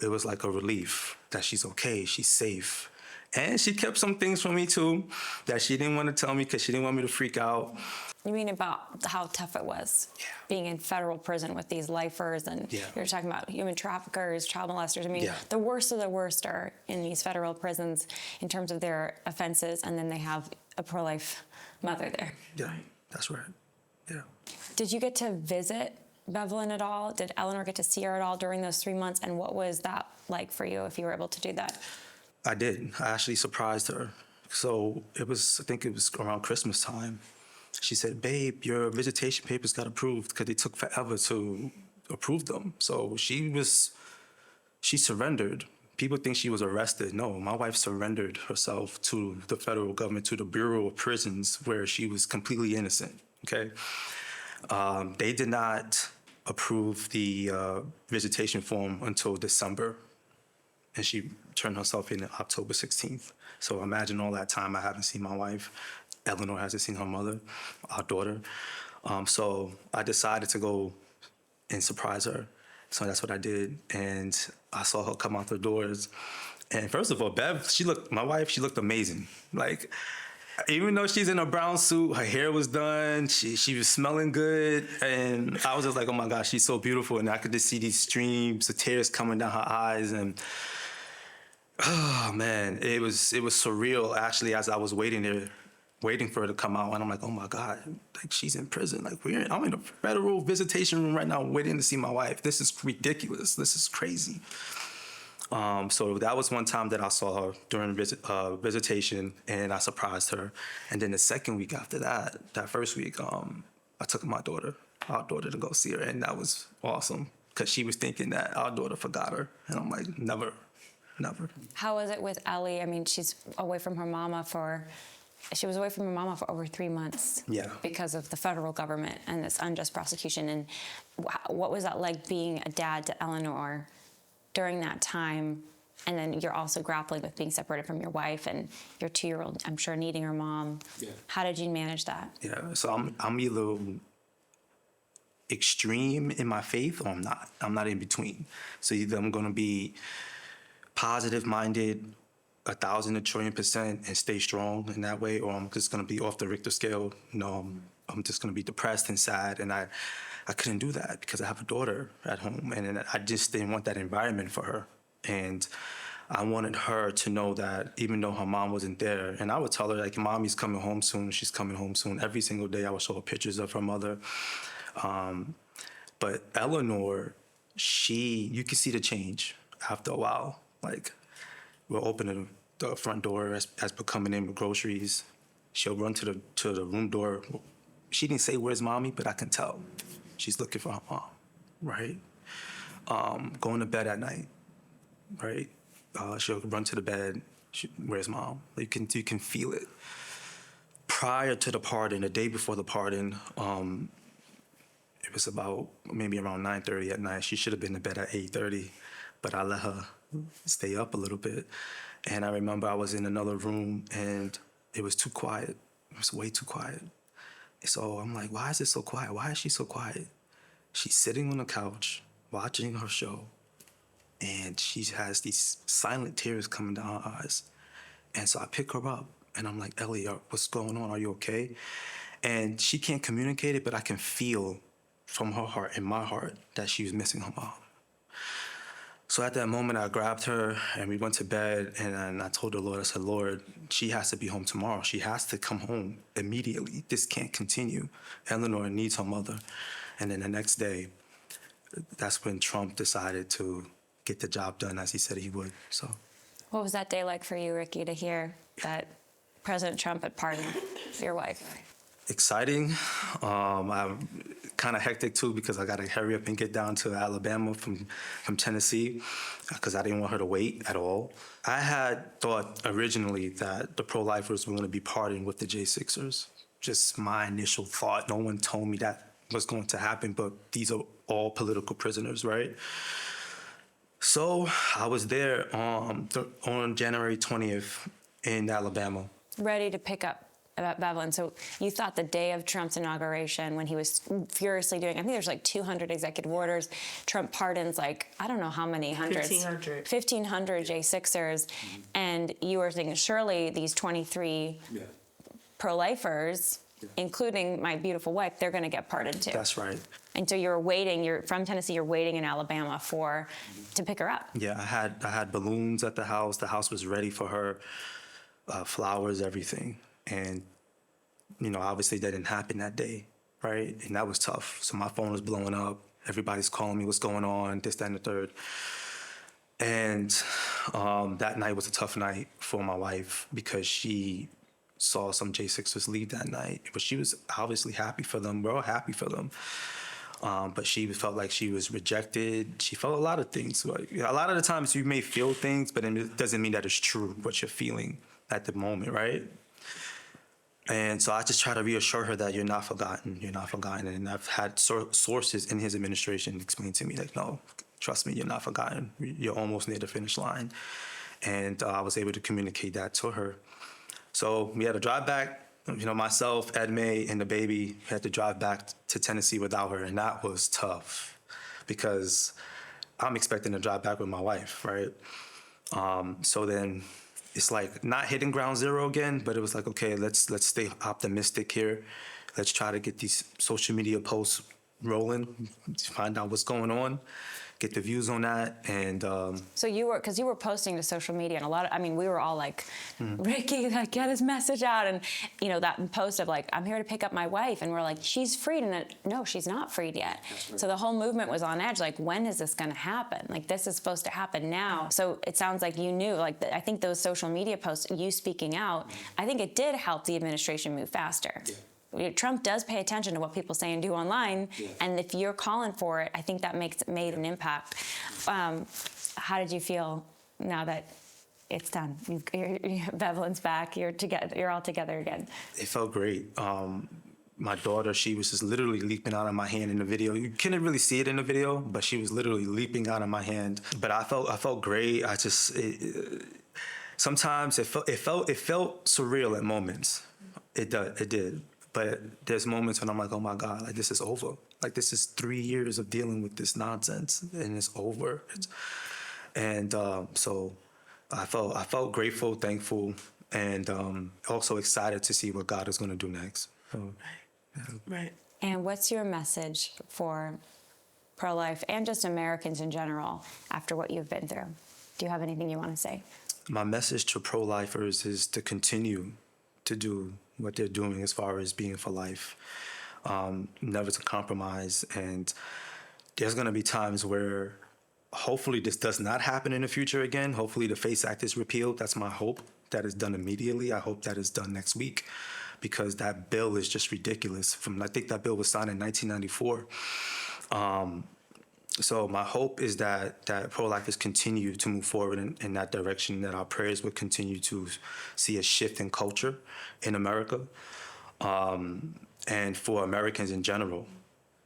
a relief that she's okay, she's safe. And she kept some things from me too that she didn't want to tell me because she didn't want me to freak out. You mean about how tough it was being in federal prison with these lifers, and you're talking about human traffickers, child molesters. I mean, the worst of the worst are in these federal prisons in terms of their offenses, and then they have a pro-life mother there. Yeah, that's right. Yeah. Did you get to visit Bevelyn at all? Did Eleanor get to see her at all during those 3 months? And what was that like for you if you were able to do that? I did. I actually surprised her. So I think it was around Christmas time. She said, babe, your visitation papers got approved, because it took forever to approve them. So she surrendered. People think she was arrested. No, my wife surrendered herself to the federal government, to the Bureau of Prisons, where she was completely innocent, okay? They did not approve the visitation form until December, and she turned herself in October 16th. So imagine all that time I haven't seen my wife. Eleanor hasn't seen her mother, our daughter. So I decided to go and surprise her. So that's what I did. And I saw her come out the doors. And first of all, my wife, she looked amazing. Like, even though she's in a brown suit, her hair was done, she was smelling good. And I was just like, oh my gosh, she's so beautiful. And I could just see these streams of tears coming down her eyes. And oh man, it was surreal actually, as I was waiting for her to come out. And I'm like, oh my God, like, she's in prison. Like, I'm in a federal visitation room right now waiting to see my wife. This is ridiculous. This is crazy. So that was one time that I saw her during visitation, and I surprised her. And then the second week after that first week, I took my daughter our daughter to go see her, and that was awesome because she was thinking that our daughter forgot her, and I'm like, never. How was it with Ellie? I mean, she was away from her mama for over 3 months. Yeah. Because of the federal government and this unjust prosecution. And what was that like being a dad to Eleanor during that time? And then you're also grappling with being separated from your wife and your 2-year-old, I'm sure, needing her mom. Yeah. How did you manage that? Yeah, so I'm either extreme in my faith or I'm not. I'm not in between. So either I'm going to be positive-minded 1,000 a trillion percent and stay strong in that way, or I'm just going to be off the Richter scale. I'm just going to be depressed and sad, and I couldn't do that because I have a daughter at home, and I just didn't want that environment for her. And I wanted her to know that even though her mom wasn't there, and I would tell her, like, Mommy's coming home soon, she's coming home soon. Every single day I would show her pictures of her mother. But Eleanor, you could see the change after a while. Like, we're opening the front door as we're coming in with groceries. She'll run to the room door. She didn't say, "Where's Mommy?" But I can tell she's looking for her mom, right? Going to bed at night, right? She'll run to the bed. Where's Mom? You can feel it. Prior to the pardon, the day before the pardon, it was about maybe around 9:30 at night. She should have been in bed at 8:30, but I let her stay up a little bit. And I remember I was in another room and it was too quiet. It was way too quiet. So I'm like, why is it so quiet? Why is she so quiet? She's sitting on the couch watching her show and she has these silent tears coming down her eyes. And so I pick her up and I'm like, Ellie, what's going on? Are you okay? And she can't communicate it, but I can feel from her heart and my heart that she was missing her mom. So at that moment, I grabbed her and we went to bed and I told the Lord, I said, Lord, she has to be home tomorrow. She has to come home immediately. This can't continue. Eleanor needs her mother. And then the next day, that's when Trump decided to get the job done as he said he would. So, what was that day like for you, Ricky, to hear that President Trump had pardoned your wife? Exciting. I'm kind of hectic too because I got to hurry up and get down to Alabama from Tennessee because I didn't want her to wait at all. I had thought originally that the pro-lifers were going to be pardoned with the J6ers. Just my initial thought. No one told me that was going to happen, but these are all political prisoners, right? So I was there on January 20th in Alabama. Ready to pick up about Bevelyn. So you thought the day of Trump's inauguration, when he was furiously doing, I think there's like 200 executive orders, Trump pardons like, I don't know how many hundreds. 1,500 J6ers. And you were thinking, surely these 23 pro-lifers, including my beautiful wife, they're going to get pardoned too. That's right. And so you're from Tennessee, you're waiting in Alabama to pick her up. Yeah, I had balloons at the house. The house was ready for her, flowers, everything. And, obviously that didn't happen that day, right? And that was tough. So my phone was blowing up. Everybody's calling me, what's going on, this, that, and the third. And that night was a tough night for my wife because she saw some J6ers leave that night. But she was obviously happy for them. We're all happy for them. But she felt like she was rejected. She felt a lot of things. A lot of the times you may feel things, but it doesn't mean that it's true what you're feeling at the moment, right? And so I just try to reassure her that you're not forgotten. You're not forgotten. And I've had sources in his administration explain to me, like, no, trust me, you're not forgotten. You're almost near the finish line. And I was able to communicate that to her. So we had to drive back. Myself, Edme, and the baby had to drive back to Tennessee without her. And that was tough because I'm expecting to drive back with my wife, right? So then it's like not hitting ground zero again, but it was like, okay, let's stay optimistic here. Let's try to get these social media posts rolling, find out what's going on, get the views on that. And so you were posting to social media, and we were all like, Ricky, like, get his message out. And that post of like, I'm here to pick up my wife, and we're like, she's freed. And no, she's not freed yet. Right. So the whole movement was on edge. Like, when is this going to happen? Like, this is supposed to happen now. So it sounds like you knew. Like, I think those social media posts, you speaking out, I think it did help the administration move faster. Trump does pay attention to what people say and do online, and if you're calling for it, I think that made an impact. How did you feel now that it's done? Bevelyn's back. You're all together again. It felt great. My daughter, she was just literally leaping out of my hand in the video. You couldn't really see it in the video, but she was literally leaping out of my hand. But I felt great. Sometimes it felt surreal at moments. It did. But there's moments when I'm like, oh my God, like this is over. Like this is 3 years of dealing with this nonsense, and it's over. So I felt grateful, thankful, and also excited to see what God is going to do next. So, yeah. Right. And what's your message for pro-life and just Americans in general after what you've been through? Do you have anything you want to say? My message to pro-lifers is to continue to do what they're doing as far as being for life, never to compromise. And there's going to be times where hopefully this does not happen in the future again. Hopefully the FACE Act is repealed. That's my hope. That is done immediately. I hope that is done next week, because that bill is just ridiculous. I think that bill was signed in 1994. So my hope is that pro-lifers continue to move forward in that direction, that our prayers would continue to see a shift in culture in America. And for Americans in general,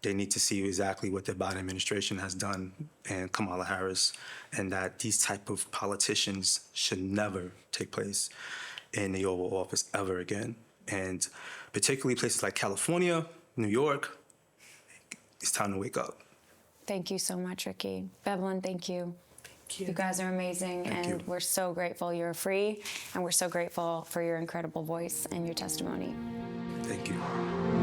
they need to see exactly what the Biden administration has done and Kamala Harris, and that these type of politicians should never take place in the Oval Office ever again. And particularly places like California, New York, it's time to wake up. Thank you so much, Ricky. Bevelyn, thank you. Thank you. You guys are amazing, and we're so grateful you're free, and we're so grateful for your incredible voice and your testimony. Thank you.